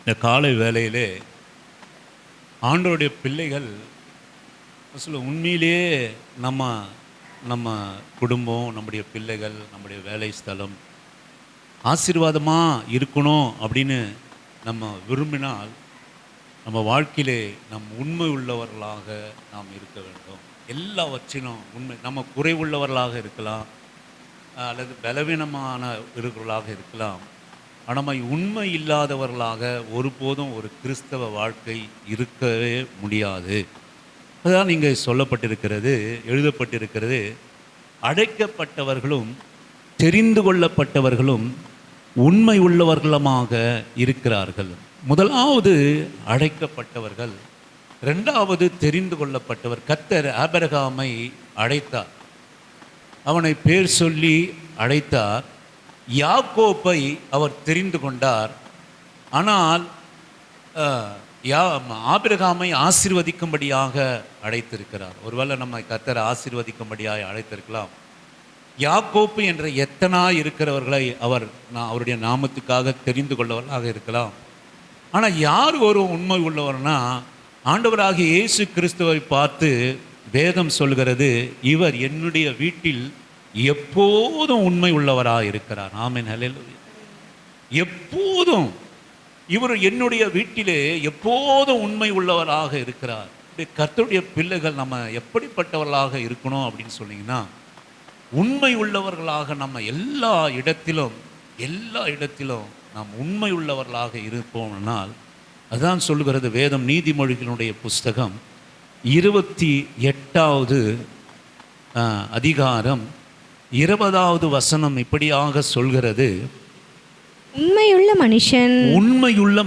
இந்த காலை வேளையிலே ஆண்டவருடைய பிள்ளைகள் உண்மையிலேயே நம்ம நம்ம குடும்பம், நம்முடைய பிள்ளைகள், நம்முடைய வேலை ஸ்தலம் ஆசீர்வாதமாக இருக்கணும் அப்படின்னு நம்ம விரும்பினால் நம்ம வாழ்க்கையிலே நம் உண்மை உள்ளவர்களாக நாம் இருக்க வேண்டும். எல்லாவற்றிலும் உண்மை. நம்ம குறைவுள்ளவர்களாக இருக்கலாம், அல்லது பலவீனமான இருக்கிறவர்களாக இருக்கலாம். ஆனால் நம்ம உண்மை இல்லாதவர்களாக ஒருபோதும் ஒரு கிறிஸ்தவ வாழ்க்கை இருக்கவே முடியாது. அதுதான் இங்கே சொல்லப்பட்டிருக்கிறது, எழுதப்பட்டிருக்கிறது. அழைக்கப்பட்டவர்களும் தெரிந்து கொள்ளப்பட்டவர்களும் உண்மை உள்ளவர்களுமாக இருக்கிறார்கள். முதலாவது அழைக்கப்பட்டவர்கள், இரண்டாவது தெரிந்து கொள்ளப்பட்டவர். கர்த்தர் ஆபிரகாமை அழைத்தார், அவனை பேர் சொல்லி அழைத்தார். யாக்கோப்பை அவர் தெரிந்து கொண்டார். ஆனால் ஆபிரகாமை ஆசீர்வதிக்கும்படியாக அழைத்திருக்கிறார். ஒருவேளை நம்ம கர்த்தரை ஆசீர்வதிக்கும்படியாக அழைத்திருக்கலாம். யாக்கோப்பு என்ற எத்தனாய் இருக்கிறவர்களை அவருடைய நாமத்துக்காக தெரிந்து கொள்ளவர்களாக இருக்கலாம். ஆனால் யார் ஒரு உண்மை உள்ளவர்னா, ஆண்டவராகிய இயேசு கிறிஸ்துவை பார்த்து வேதம் சொல்கிறது, இவர் என்னுடைய வீட்டில் எப்போதும் உண்மை உள்ளவராக இருக்கிறார். ஆமென், ஹல்லேலூயா. எப்போதும் இவர் என்னுடைய வீட்டிலே எப்போதும் உண்மை உள்ளவராக இருக்கிறார். கர்த்தருடைய பிள்ளைகள் நம்ம எப்படிப்பட்டவர்களாக இருக்கணும் அப்படின்னு சொன்னீங்கன்னா, உண்மை உள்ளவர்களாக நம்ம எல்லா இடத்திலும் நாம் உண்மை உள்ளவர்களாக இருப்போம்னால், அதுதான் சொல்லுகிறது வேதம். நீதிமொழிகளுடைய புஸ்தகம் 28வது அதிகாரம் 20வது வசனம் இப்படியாக சொல்கிறது, உண்மையுள்ள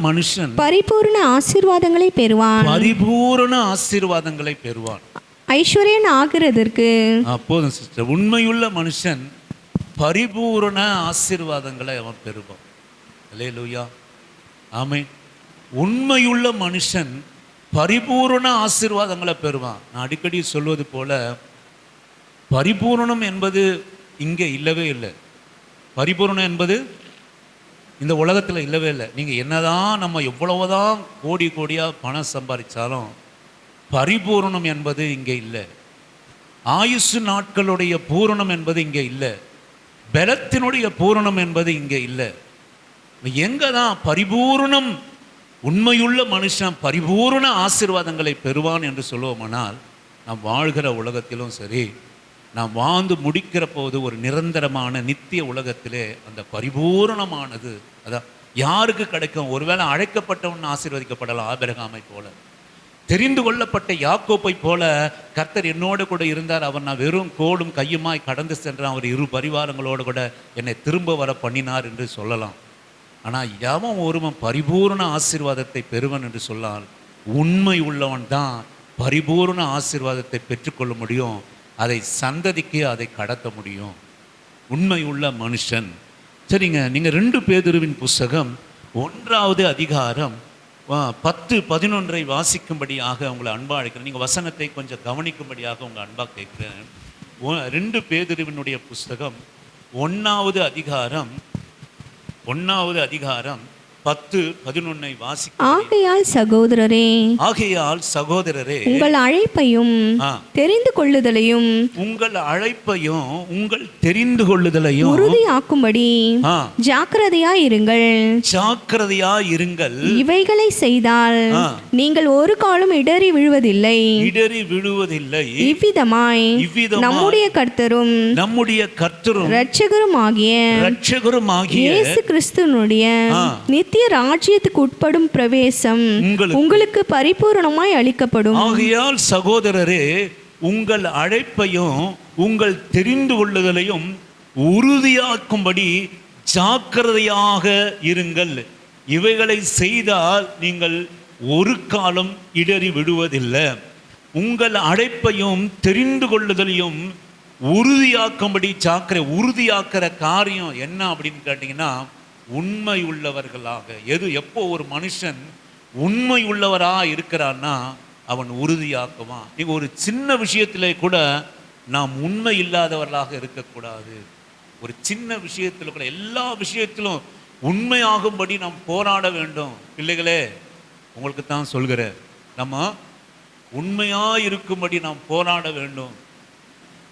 மனுஷன் பரிபூர்ண ஆசீர்வாதங்களை பெறுவான். ஐஸ்வர்யன் ஆகிறதற்கு போதும் சிஸ்டர். உண்மையுள்ள மனுஷன் பரிபூரண ஆசீர்வாதங்களை அவன் பெறுவான். அல்லேலூயா, ஆமென். உண்மையுள்ள மனுஷன் பரிபூரண ஆசீர்வாதங்களை பெறுவான். நான் அடிக்கடி சொல்வது போல, பரிபூரணம் என்பது இங்கே இல்லவே இல்லை. பரிபூரணம் என்பது இந்த உலகத்தில் இல்லவே இல்லை. நீங்கள் என்னதான் நம்ம எவ்வளவுதான் கோடியாக பணம் சம்பாதிச்சாலும் பரிபூரணம் என்பது இங்கே இல்லை. ஆயுசு நாட்களுடைய பூரணம் என்பது இங்கே இல்லை. பலத்தினுடைய பூரணம் என்பது இங்கே இல்லை. எங்கே தான் பரிபூரணம்? உண்மையுள்ள மனுஷன் பரிபூரண ஆசீர்வாதங்களை பெறுவான் என்று சொல்லுவோமானால், நாம் வாழ்கிற உலகத்திலும் சரி, நாம் வாழ்ந்து முடிக்கிற போது ஒரு நிரந்தரமான நித்திய உலகத்திலே அந்த பரிபூரணமானது அதான் யாருக்கு கிடைக்கும்? ஒருவேளை அழைக்கப்பட்டவன் ஆசீர்வதிக்கப்படலாம், ஆபிரகாமை போல. தெரிந்து கொள்ளப்பட்ட யாக்கோப்பை போல கர்த்தர் என்னோடு கூட இருந்தார், அவர் நான் வெறும் கோடும் கையுமாய் கடந்து சென்றான், அவர் இரு பரிவாரங்களோடு கூட என்னை திரும்ப வர பண்ணினார் என்று சொல்லலாம். ஆனால் எவன் ஒருவன் பரிபூர்ண ஆசீர்வாதத்தை பெறுவன் என்று சொன்னால், உண்மை உள்ளவன் தான் பரிபூர்ண ஆசீர்வாதத்தை பெற்றுக்கொள்ள முடியும். அதை சந்ததிக்கு அதை கடத்த முடியும். உண்மை உள்ள மனுஷன். சரிங்க, நீங்கள் 2 பேதுருவின் புஸ்தகம் 1வது அதிகாரம் 10-11 வாசிக்கும்படியாக உங்களை அன்பாக அழைக்கிறேன். நீங்கள் வசனத்தை கொஞ்சம் கவனிக்கும்படியாக உங்களை அன்பாக கேட்குறேன். 2 பேதுருவினுடைய புஸ்தகம் 1வது அதிகாரம் 10-11 வாசிக்க. ஆகையால் சகோதரரே உங்கள் அழைப்பையும் தெரிந்து கொள்ளுதலையும் உறுதியாக்கும்படி ஜாக்கிரதையாய் இருங்கள். இவைகளை செய்தால் நீங்கள் ஒரு காலம் இடறி விழுவதில்லை. இவ்விதமாய் நம்முடைய கர்த்தரும் இரட்சகருமாகிய இயேசு கிறிஸ்துவினுடைய நித்திய ராஜ்யத்துக்கு உட்படும் பிரவேசம் உங்களுக்கு பரிபூரணமாய் அளிக்கப்படும். ஆகையால் சகோதரரே, உங்கள் அழைப்பையும் உங்கள் தெரிந்து கொள்ளுதலையும் உறுதியாக்கும்படி ஜாக்கிரதையாக இருங்கள். இவைகளை செய்தால் நீங்கள் ஒரு காலம் இடறி விடுவதில்லை. உங்கள் அழைப்பையும் தெரிந்து கொள்ளுதலையும் உறுதியாக்கும்படி உறுதியாக்குற காரியம் என்ன அப்படின்னு கேட்டீங்கன்னா, உண்மை உள்ளவர்களாக. எப்போ ஒரு மனுஷன் உண்மை உள்ளவராக இருக்கிறான்னா அவன் உறுதியாக்குவான். நீங்கள் ஒரு சின்ன விஷயத்திலே கூட நாம் உண்மை இல்லாதவர்களாக இருக்கக்கூடாது. ஒரு சின்ன விஷயத்தில் கூட, எல்லா விஷயத்திலும் உண்மையாகும்படி நாம் போராட வேண்டும். பிள்ளைகளே, உங்களுக்கு தான் சொல்கிறேன், நம்ம உண்மையாக இருக்கும்படி நாம் போராட வேண்டும்.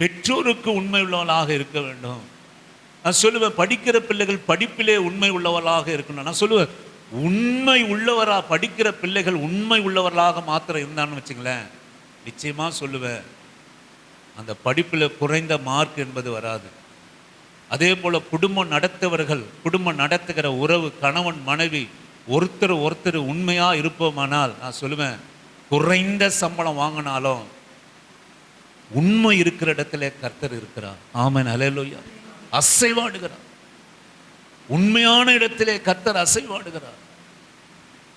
பெற்றோருக்கு உண்மை உள்ளவர்களாக இருக்க வேண்டும். நான் சொல்லுவேன், படிக்கிற பிள்ளைகள் படிப்பிலே உண்மை உள்ளவர்களாக இருக்கணும். நான் சொல்லுவேன், உண்மை உள்ளவரா படிக்கிற பிள்ளைகள் உண்மை உள்ளவர்களாக மாத்திரம் இருந்தான்னு வச்சுங்களேன், நிச்சயமாக சொல்லுவேன், அந்த படிப்பில் குறைந்த மார்க் என்பது வராது. அதே போல் குடும்பம் நடத்துகிற உறவு, கணவன் மனைவி ஒருத்தர் உண்மையாக இருப்போமானால், நான் சொல்லுவேன், குறைந்த சம்பளம் வாங்கினாலும் உண்மை இருக்கிற இடத்துல கர்த்தர் இருக்கிறார். ஆமென், அல்லேலூயா. அசைவாடுகிறார். உண்மையான இடத்திலே கர்த்தர் அசைவாடுகிறார்.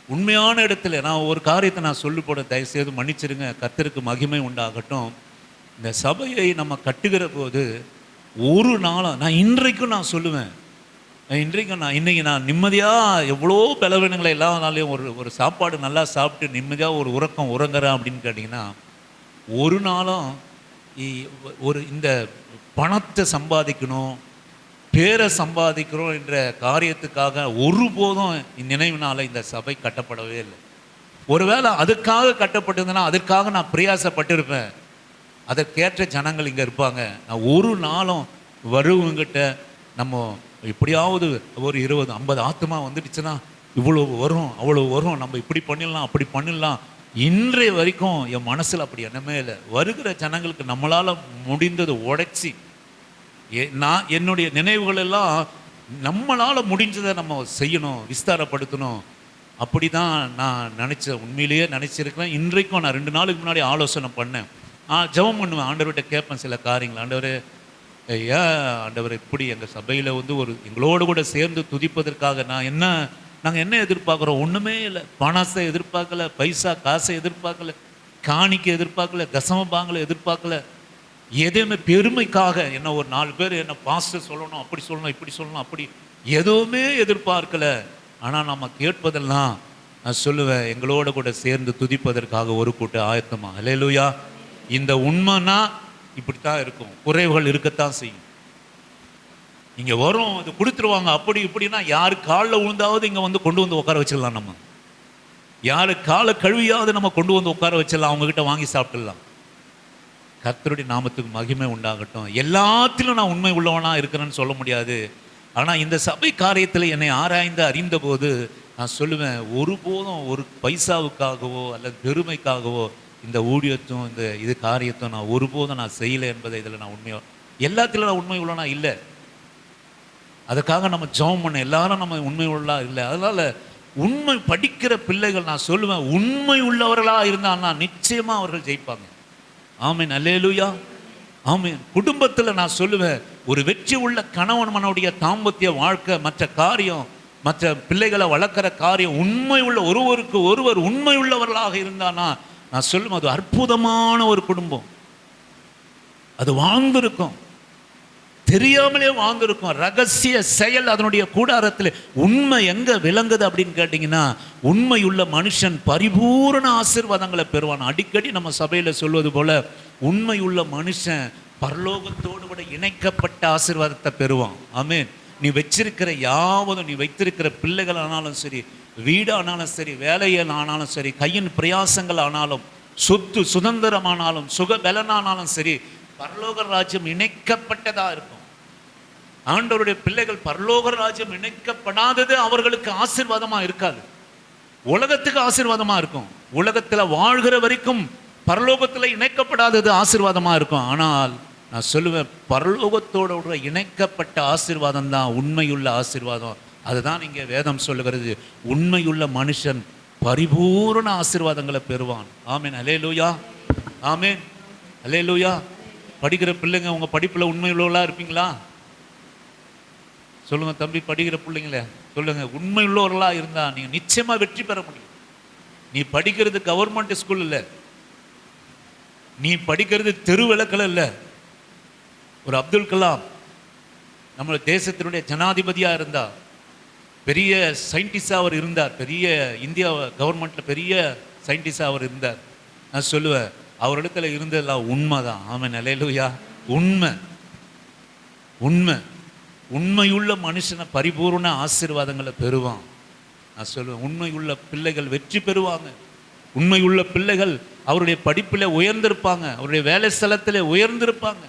உண்மையான இடத்துல நான் ஒரு காரியத்தை நான் சொல்லி போட தயவுசெய்து மன்னிச்சிருங்க, கர்த்தருக்கு மகிமை உண்டாகட்டும். இந்த சபையை நம்ம கட்டுகிற போது ஒரு நாளாக நான் இன்றைக்கும் நான் சொல்லுவேன், இன்னைக்கு நான் நிம்மதியாக எவ்வளோ பலவீனங்களை எல்லா நாளையும் ஒரு சாப்பாடு நல்லா சாப்பிட்டு நிம்மதியாக ஒரு உறக்கம் உறங்குறேன் அப்படின்னு கேட்டிங்கன்னா, ஒரு நாளும் இந்த பணத்தை சம்பாதிக்கணும், பேரை சம்பாதிக்கிறோம் என்ற காரியத்துக்காக ஒருபோதும் நினைவினால இந்த சபை கட்டப்படவே இல்லை. ஒருவேளை அதுக்காக கட்டப்பட்டிருந்தேன்னா அதற்காக நான் பிரயாசப்பட்டிருப்பேன். அதற்கேற்ற ஜனங்கள் இங்கே இருப்பாங்க. நான் ஒரு நாளும் வருவங்கிட்ட நம்ம எப்படியாவது ஒரு 20-50 ஆத்மா வந்துடுச்சுன்னா இவ்வளோ வரும் அவ்வளோ வரும், நம்ம இப்படி பண்ணிடலாம் அப்படி பண்ணிடலாம், இன்றைய வரைக்கும் என் மனசில் அப்படி எண்ணமே இல்லை. வருகிற ஜனங்களுக்கு நம்மளால் முடிந்தது உடைச்சி, நான் என்னுடைய நினைவுகள் எல்லாம் நம்மளால் முடிஞ்சதை நம்ம செய்யணும், விஸ்தாரப்படுத்தணும். அப்படி தான் நான் உண்மையிலேயே நினச்சிருக்கிறேன். இன்றைக்கும் நான் 2 நாளுக்கு முன்னாடி ஆலோசனை பண்ணேன், ஜெபம் பண்ணுவேன், ஆண்டவர்கிட்ட கேட்பேன் சில காரியங்கள். ஆண்டவர், ஆண்டவர் இப்படி எங்கள் சபையில் எங்களோடு கூட சேர்ந்து துதிப்பதற்காக நாங்கள் என்ன எதிர்பார்க்குறோம்? ஒன்றுமே இல்லை. பணத்தை எதிர்பார்க்கல, பைசா காசை எதிர்பார்க்கல, காணிக்கை எதிர்பார்க்கல, தசமபாங்களை எதிர்பார்க்கல, எதுவுமே பெருமைக்காக என்ன ஒரு 4 பேர் என்ன பாஸ்டர் சொல்லணும், அப்படி சொல்லணும், இப்படி சொல்லணும், அப்படி எதுவுமே எதிர்பார்க்கல. ஆனால் நம்ம கேட்பதெல்லாம், நான் சொல்லுவேன், எங்களோட கூட சேர்ந்து துதிப்பதற்காக ஒரு கூட்டம் ஆயத்தமா. அல்லேலூயா. இந்த உண்மைனா இப்படித்தான் இருக்கும். குறைவுகள் இருக்கத்தான் செய்யும். இங்கே வரும், அது கொடுத்துருவாங்க, அப்படி இப்படின்னா யாரு காலில் விழுந்தாவது இங்கே கொண்டு வந்து உட்கார வச்சிடலாம். நம்ம யாரு காலை கழுவியாவது நம்ம கொண்டு வந்து உட்கார வச்சிடலாம், அவங்ககிட்ட வாங்கி சாப்பிட்டுடலாம். கர்த்தருடைய நாமத்துக்கு மகிமை உண்டாகட்டும். எல்லாத்திலும் நான் உண்மை உள்ளவனா இருக்கிறேன்னு சொல்ல முடியாது. ஆனால் இந்த சபை காரியத்தில் என்னை ஆராய்ந்து அறிந்த போது நான் சொல்லுவேன், ஒருபோதும் ஒரு பைசாவுக்காகவோ அல்லது பெருமைக்காகவோ இந்த ஊழியத்தும் இது காரியத்தும் நான் ஒருபோதும் நான் செய்யலை என்பதை இதில் நான் எல்லாத்திலும் நான் உண்மை உள்ளவனா இல்லை. அதுக்காக நம்ம ஜெபம் பண்ண எல்லாரும் நம்ம உண்மை உள்ளா இல்லை. அதனால் உண்மை படிக்கிற பிள்ளைகள், நான் சொல்லுவேன், உண்மை உள்ளவர்களாக இருந்தால்னா நிச்சயமாக அவர்கள் ஜெயிப்பாங்க. ஆமென், அல்லேலூயா, ஆமென். குடும்பத்தில் நான் சொல்லுவேன், ஒரு வெற்றி உள்ள கணவன் மனைவியுடைய தாம்பத்திய வாழ்க்கை, மற்ற காரியம், மற்ற பிள்ளைகளை வளர்க்குற காரியம், உண்மை உள்ள ஒருவருக்கு ஒருவர் உண்மை உள்ளவர்களாக இருந்தானா நான் சொல்லுவேன், அது அற்புதமான ஒரு குடும்பம். அது வாழ்ந்திருக்கும், தெரியாமலே வாழ்ந்திருக்கும். ரகசிய செயல் அதனுடைய கூடாரத்தில் உண்மை எங்க விளங்குது அப்படின்னு கேட்டிங்கன்னா, உண்மையுள்ள மனுஷன் பரிபூரண ஆசீர்வாதங்களை பெறுவான். அடிக்கடி நம்ம சபையில் சொல்வது போல, உண்மையுள்ள மனுஷன் பரலோகத்தோடு கூட இணைக்கப்பட்ட ஆசீர்வாதத்தை பெறுவான். ஆமென். நீ வச்சிருக்கிற யாவதும், நீ வைத்திருக்கிற பிள்ளைகள் ஆனாலும் சரி, வீடானாலும் சரி, வேலையில் ஆனாலும் சரி, கையின் பிரயாசங்கள் ஆனாலும், சொத்து சுதந்திரமானாலும், சுகபலனானாலும் சரி, பரலோக ராஜ்யம் இணைக்கப்பட்டதாக இருக்கும். ஆண்டவருடைய பிள்ளைகள் பரலோக ராஜ்யம் இணைக்கப்படாதது அவர்களுக்கு ஆசீர்வாதமாக இருக்காது. உலகத்துக்கு ஆசீர்வாதமாக இருக்கும். உலகத்தில் வாழ்கிற வரைக்கும் பரலோகத்தில் இணைக்கப்படாதது ஆசீர்வாதமாக இருக்கும். ஆனால் நான் சொல்லுவேன், பரலோகத்தோட இணைக்கப்பட்ட ஆசீர்வாதம் தான் உண்மையுள்ள ஆசீர்வாதம். அதுதான் இங்கே வேதம் சொல்லுகிறது, உண்மையுள்ள மனுஷன் பரிபூரண ஆசீர்வாதங்களை பெறுவான். ஆமென், அல்லேலூயா, ஆமென், அல்லேலூயா. படிக்கிற பிள்ளைங்க, உங்கள் படிப்பில் உண்மையுள்ளவர்களா இருப்பீங்களா? சொல்லுங்க தம்பி, படிக்கிற பிள்ளைங்களே சொல்லுங்க, உண்மையுள்ளவர்களா இருந்தால் நீங்கள் நிச்சயமாக வெற்றி பெற முடியும். நீ படிக்கிறது கவர்மெண்ட் ஸ்கூல் இல்லை, நீ படிக்கிறது தெரு விளக்கில் இல்லை. ஒரு அப்துல் கலாம் நம்ம தேசத்தினுடைய ஜனாதிபதியாக இருந்தார், பெரிய சயின்டிஸ்டாக அவர் இருந்தார், பெரிய இந்தியா கவர்மெண்ட்டில் பெரிய சயின்டிஸ்டாக அவர் இருந்தார். நான் சொல்லுவேன், அவரிடத்துல இருந்ததெல்லாம் உண்மை தான். ஆமென், அல்லேலூயா, உண்மை, உண்மை. உண்மையுள்ள மனுஷனை பரிபூர்ண ஆசீர்வாதங்களை பெறுவான். நான் சொல்லுவேன், உண்மையுள்ள பிள்ளைகள் வெற்றி பெறுவாங்க. உண்மையுள்ள பிள்ளைகள் அவருடைய படிப்பில் உயர்ந்திருப்பாங்க, அவருடைய வேலை ஸ்தலத்தில் உயர்ந்திருப்பாங்க.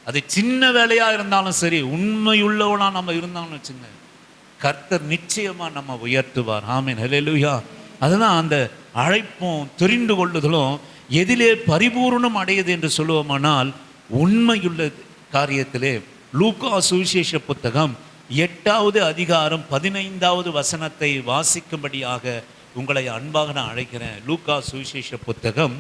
அது சின்ன வேலையாக இருந்தாலும் சரி, உண்மையுள்ளவனா நம்ம இருந்தாலும் வச்சுங்க, கர்த்தர் நிச்சயமா நம்ம உயர்த்துவார். ஆமென், ஹல்லேலூயா. அதுதான் அந்த அழைப்பும் தெரிந்து கொள்ளுதலும் எதிலே பரிபூர்ணம் அடையுது என்று சொல்லுவோமானால், உண்மையுள்ள காரியத்திலே. லூக்கா சுவிசேஷ புத்தகம் 8வது அதிகாரம் 15வது வசனத்தை வாசிக்கும்படியாக உங்களை அன்பாக நான் அழைக்கிறேன். லூக்கா சுவிசேஷ புத்தகம்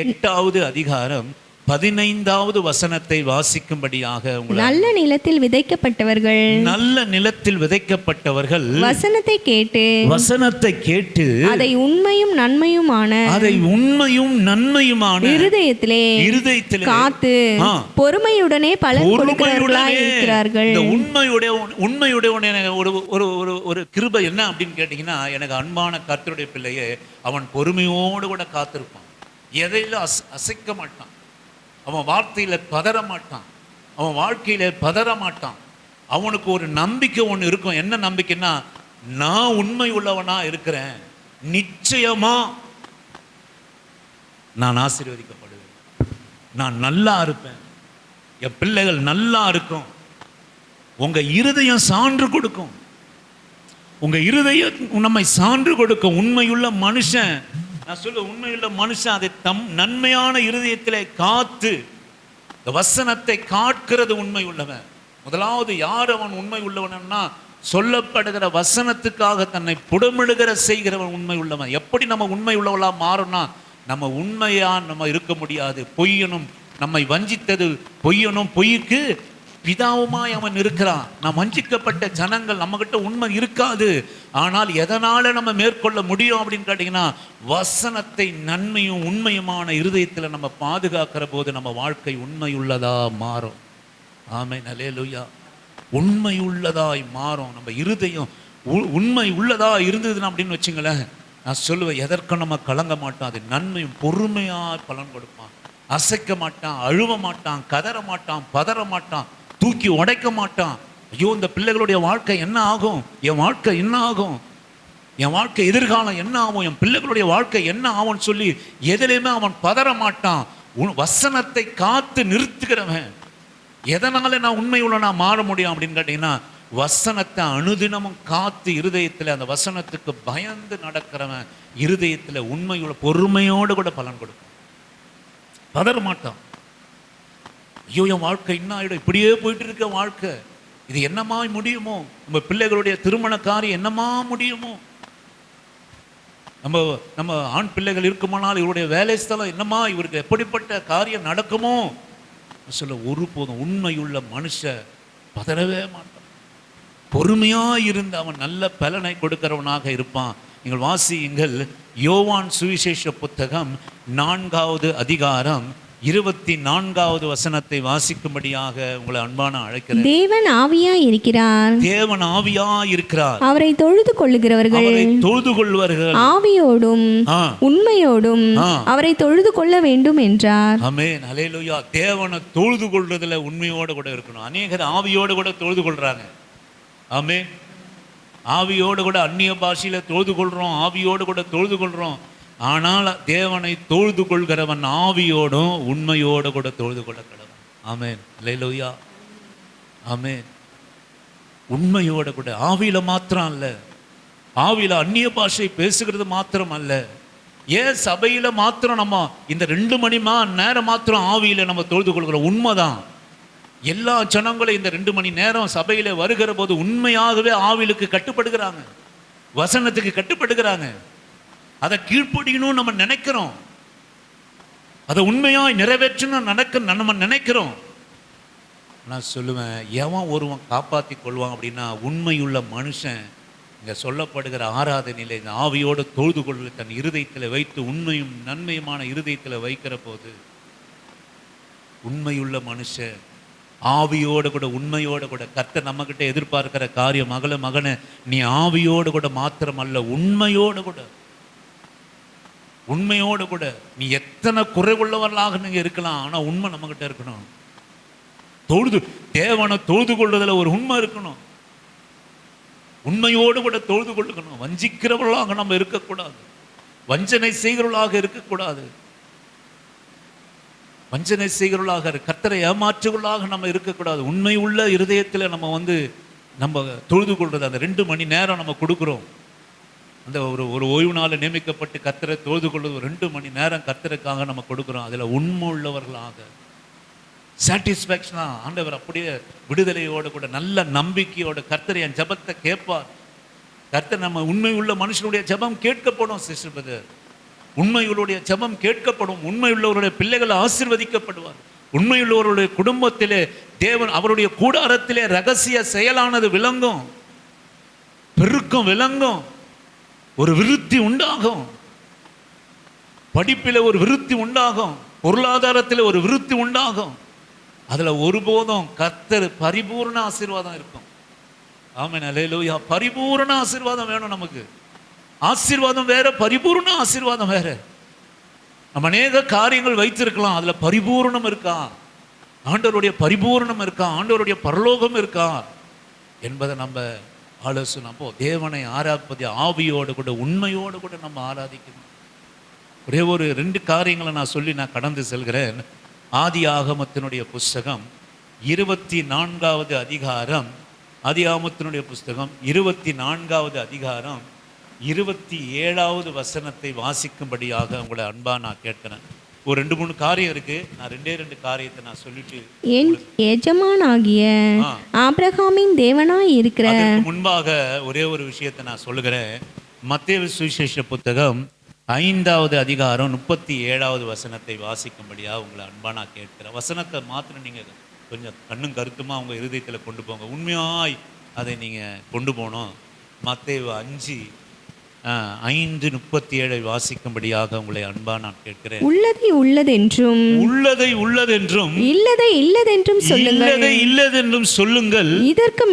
8வது அதிகாரம் 15வது வசனத்தை வாசிக்கும்படியாக உங்களை. நல்ல நிலத்தில் விதைக்கப்பட்டவர்கள், நல்ல நிலத்தில் விதைக்கப்பட்டவர்கள் வசனத்தை கேட்டு அதை உண்மையும் நன்மையுமான இருதயத்திலே காத்து பொறுமையுடனே பலன் கொடுக்கிறவர்களாய் இருக்கிறார்கள். இந்த உண்மையுடைய ஒரு கிருபை என்ன அப்படின்னு கேட்டீங்கன்னா, எனக்கு அன்பான கர்த்தருடைய பிள்ளையே, அவன் பொறுமையோடு கூட காத்திருப்பான். எதையிலும் அசைக்க மாட்டான். அவன் வார்த்தையில பதற மாட்டான், அவன் வாழ்க்கையில பதற மாட்டான். அவனுக்கு ஒரு நம்பிக்கை ஒன்று இருக்கும். என்ன நம்பிக்கைன்னா, நான் உண்மை உள்ளவனா இருக்கிறேன், நிச்சயமா நான் ஆசீர்வதிக்கப்படுவேன், நான் நல்லா இருப்பேன், என் பிள்ளைகள் நல்லா இருக்கும். உங்க இருதயம் சான்று கொடுக்கும், உங்க இருதயம் நம்மை சான்று கொடுக்கும். உண்மையுள்ள மனுஷன், நான் சொல்ல, உண்மையுள்ள மனுஷன் அதை நன்மையான இருதயத்திலே காத்து இந்த வசனத்தை காக்கிறது உண்மை உள்ளவன். முதலாவது யார் அவன் உண்மை உள்ளவன்னா, சொல்லப்படுகிற வசனத்துக்காக தன்னை புடமிடுகிற செய்கிறவன் உண்மை உள்ளவன். எப்படி நம்ம உண்மை உள்ளவளா மாறணும்னா, நம்ம உண்மையா நம்ம இருக்க முடியாது. பொய்யனும் நம்மை வஞ்சித்தது பொய்யனும், பொய்க்கு பிதாவுமாய் அவன் இருக்கிறான். நாம் வஞ்சிக்கப்பட்ட ஜனங்கள், நம்மகிட்ட உண்மை இருக்காது. ஆனால் எதனால நம்ம மேற்கொள்ள முடியும் அப்படின்னு கேட்டீங்கன்னா, வசனத்தை நன்மையும் உண்மையுமான இருதயத்தில் நம்ம பாதுகாக்கிற போது நம்ம வாழ்க்கை உண்மையுள்ளதா மாறும். ஆமென், ஹல்லேலூயா. உண்மையுள்ளதாய் மாறும். நம்ம இருதயம் உண்மை உள்ளதா இருந்ததுன்னா அப்படின்னு வச்சுங்களேன், நான் சொல்லுவேன், எதற்கும் நம்ம கலங்க மாட்டோம். அது நன்மையும் பொறுமையாக பலன் கொடுப்பான். அசைக்க மாட்டான், அழுவ மாட்டான், கதற மாட்டான், பதற மாட்டான், தூக்கி உடைக்க மாட்டான். ஐயோ, இந்த பிள்ளைகளுடைய வாழ்க்கை என்ன ஆகும், என் வாழ்க்கை என்ன ஆகும், என் வாழ்க்கை எதிர்காலம் என்ன ஆகும், என் பிள்ளைகளுடைய வாழ்க்கை என்ன ஆகும்னு சொல்லி எதிலையுமே அவன் பதற மாட்டான். வசனத்தை காத்து நிறுத்துகிறவன். எதனால நான் உண்மை உள்ளவனா மாற முடியும் அப்படின்னு கேட்டீங்கன்னா, வசனத்தை அனுதினமும் காத்து இருதயத்தில் அந்த வசனத்துக்கு பயந்து நடக்கிறவன் இருதயத்தில் உண்மையுள்ள பொறுமையோடு கூட பலன் கொடுக்கும். பதற மாட்டான். ஐயோ, என் வாழ்க்கை என்ன ஆகிடும், இப்படியே போயிட்டு இருக்க வாழ்க்கை, இது என்னமா முடியுமோ, நம்ம பிள்ளைகளுடைய திருமண காரியம் என்னமா முடியுமோ, நம்ம ஆண் பிள்ளைகள் இருக்குமானால் இவருடைய வேலை ஸ்தலம் என்னமா, இவருக்கு எப்படிப்பட்ட காரியம் நடக்குமோ சொல்ல, ஒருபோதும் உண்மையுள்ள மனுஷன் பதறவே மாட்டான். பொறுமையா இருந்து அவன் நல்ல பலனை கொடுக்கிறவனாக இருப்பான். நீங்கள் வாசியுங்கள், யோவான் சுவிசேஷ புத்தகம் 4வது அதிகாரம் 24வது வசனத்தை வாசிக்கும்படியாக உங்களை அன்பான அழைக்கிறேன். தேவன் ஆவியாய் இருக்கிறார், தேவன் ஆவியாய் இருக்கிறார், அவரை தொழுது கொள்ளுகிறவர்கள் ஆவியோடும் உண்மையோடும் அவரை தொழுது கொள்ள வேண்டும் என்றார். ஆமென், ஹல்லேலூயா. தேவனை தொழுது கொள்றதுல உண்மையோடு கூட இருக்கணும். அநேகர் ஆவியோடு கூட தொழுது கொள்றாங்க. ஆமென். ஆவியோடு கூட அந்நிய பாஷையில தொழுது கொள்றோம், ஆவியோடு கூட தொழுது கொள்றோம். ஆனால் தேவனை தொழுது கொள்கிறவன் ஆவியோடும் உண்மையோடு கூட தொழுது கொள்ள கடவன். ஆமென், அல்லேலூயா. ஆமென். உண்மையோடு கூட, ஆவியில மாத்திரம் அல்ல, ஆவியில அந்நிய பாஷை பேசுகிறது மாத்திரம் அல்ல. ஏன் சபையில மாத்திரம் நம்ம இந்த 2 மணி நேரம் மாத்திரம் ஆவியில நம்ம தொழுது கொள்கிறோம்? உண்மைதான். எல்லா ஜனங்களும் இந்த 2 மணி நேரம் சபையில வருகிற போது உண்மையாகவே ஆவிலுக்கு கட்டுப்படுகிறாங்க, வசனத்துக்கு கட்டுப்படுகிறாங்க. அதை கீழ்ப்படியணும் நம்ம நினைக்கிறோம், அதை உண்மையாய் நிறைவேற்றணும் நம்ம நினைக்கிறோம். நான் சொல்லுவேன், எவன் ஒருவன் காப்பாற்றி கொள்வான் அப்படின்னா, உண்மையுள்ள மனுஷன். இங்கே சொல்லப்படுகிற ஆராதனையில் இந்த ஆவியோடு தொழுது கொள்ள தன் இருதயத்தில் வைத்து உண்மையும் நன்மையுமான இருதயத்தில் வைக்கிற போது, உண்மையுள்ள மனுஷன் ஆவியோடு கூட உண்மையோடு கூட கர்த்தர் நம்மகிட்ட எதிர்பார்க்கிற காரியம், மகனே நீ ஆவியோடு கூட மாத்திரம் அல்ல, உண்மையோடு கூட நீ எத்தனை குறைவுள்ளவர்களாக நீங்க இருக்கலாம், ஆனா உண்மை நம்மகிட்ட இருக்கணும். தேவனை தொழுது கொள்றதுல ஒரு உண்மை இருக்கணும். உண்மையோடு கூட தொழுது கொள்ளணும். வஞ்சிக்கிறவர்களாக நம்ம இருக்கக்கூடாது. வஞ்சனை செய்கிறவர்களாக இருக்கக்கூடாது. வஞ்சனை செய்கிறவர்களாக, கர்த்தரை ஏமாற்றுவர்களாக நம்ம இருக்கக்கூடாது. உண்மை உள்ள இருதயத்தில் நம்ம தொழுது கொள்றது அந்த 2 மணி நேரம் நம்ம கொடுக்குறோம். அந்த ஒரு ஓய்வு நாள் நியமிக்கப்பட்டு கர்த்தரை தொழுது கொள்வது 2 மணி நேரம் கர்த்தருக்காக நம்ம கொடுக்குறோம். அதில் உண்மை உள்ளவர்களாக, சாட்டிஸ்ஃபேக்ஷனாக ஆண்டவர் அப்படியே விடுதலையோடு கூட நல்ல நம்பிக்கையோட கர்த்தர் என் ஜபத்தை கேட்பார். கர்த்தர் நம்ம உண்மை உள்ள மனுஷனுடைய ஜபம் கேட்கப்படும். சிஸ்டர் பிரதர், உண்மையுடைய ஜபம் கேட்கப்படும். உண்மையுள்ளவருடைய பிள்ளைகள் ஆசீர்வதிக்கப்படுவார். உண்மையுள்ளவருடைய குடும்பத்திலே தேவன் அவருடைய கூடாரத்திலே ரகசிய செயலானது விளங்கும், பெருக்கம் விளங்கும், ஒரு விருத்தி உண்டாகும். படிப்பில் ஒரு விருத்தி உண்டாகும், பொருளாதாரத்தில் ஒரு விருத்தி உண்டாகும். அதுல ஒருபோதும் கர்த்தர் பரிபூர்ண ஆசீர்வாதம் இருக்கும். ஆமென், அல்லேலூயா. பரிபூர்ண ஆசீர்வாதம் வேணும் நமக்கு. ஆசீர்வாதம் வேற, பரிபூர்ண ஆசீர்வாதம் வேற. நம்ம அநேக காரியங்கள் வைத்திருக்கலாம், அதுல பரிபூர்ணம் இருக்கா, ஆண்டவருடைய பரிபூர்ணம் இருக்கா, ஆண்டவருடைய பரலோகம் இருக்கா என்பதை நம்ம ஆலோசனை. அப்போ தேவனை ஆராதிப்பது ஆவியோடு கூட உண்மையோடு கூட நம்ம ஆராதிக்கணும். ஒரே ஒரு 2 காரியங்களை நான் சொல்லி நான் கடந்து செல்கிறேன். ஆதி ஆகமத்தினுடைய புஸ்தகம் 24வது அதிகாரம், ஆதி ஆகமத்தினுடைய புஸ்தகம் 24வது அதிகாரம் 27வது வசனத்தை வாசிக்கும்படியாக உங்களை அன்பா நான் கேட்கிறேன். ஒரு 2-3 காரியம் இருக்கு. நான் 2 காரியத்தை நான் சொல்லிட்டு என் எஜமானாகிய ஆபிரகாமின் தேவனாய் இருக்கிற முன்பாக ஒரே ஒரு விஷயத்தை நான் சொல்லுகிறேன். மத்தேயு சுவிசேஷ புத்தகம் 5வது அதிகாரம் 37வது வசனத்தை வாசிக்கும்படியாக உங்களை அன்பா நான் கேட்கிறேன். வசனத்தை மாத்திரம் நீங்கள் கொஞ்சம் கண்ணும் கருத்துமாக உங்கள் இருதயத்தில் கொண்டு போங்க. உண்மையாய் அதை நீங்கள் கொண்டு போகணும். மத்தேயு 5:37 வாசிக்கும்படியாக உங்களை அன்பா நான் கேட்கிறேன். உள்ளதை உள்ளதென்றும் உள்ளதை உள்ளதென்றும் இல்லதை இல்லதென்றும் சொல்லுங்கள். இல்லதை இல்லதென்றும் சொல்லுங்கள். இதற்கு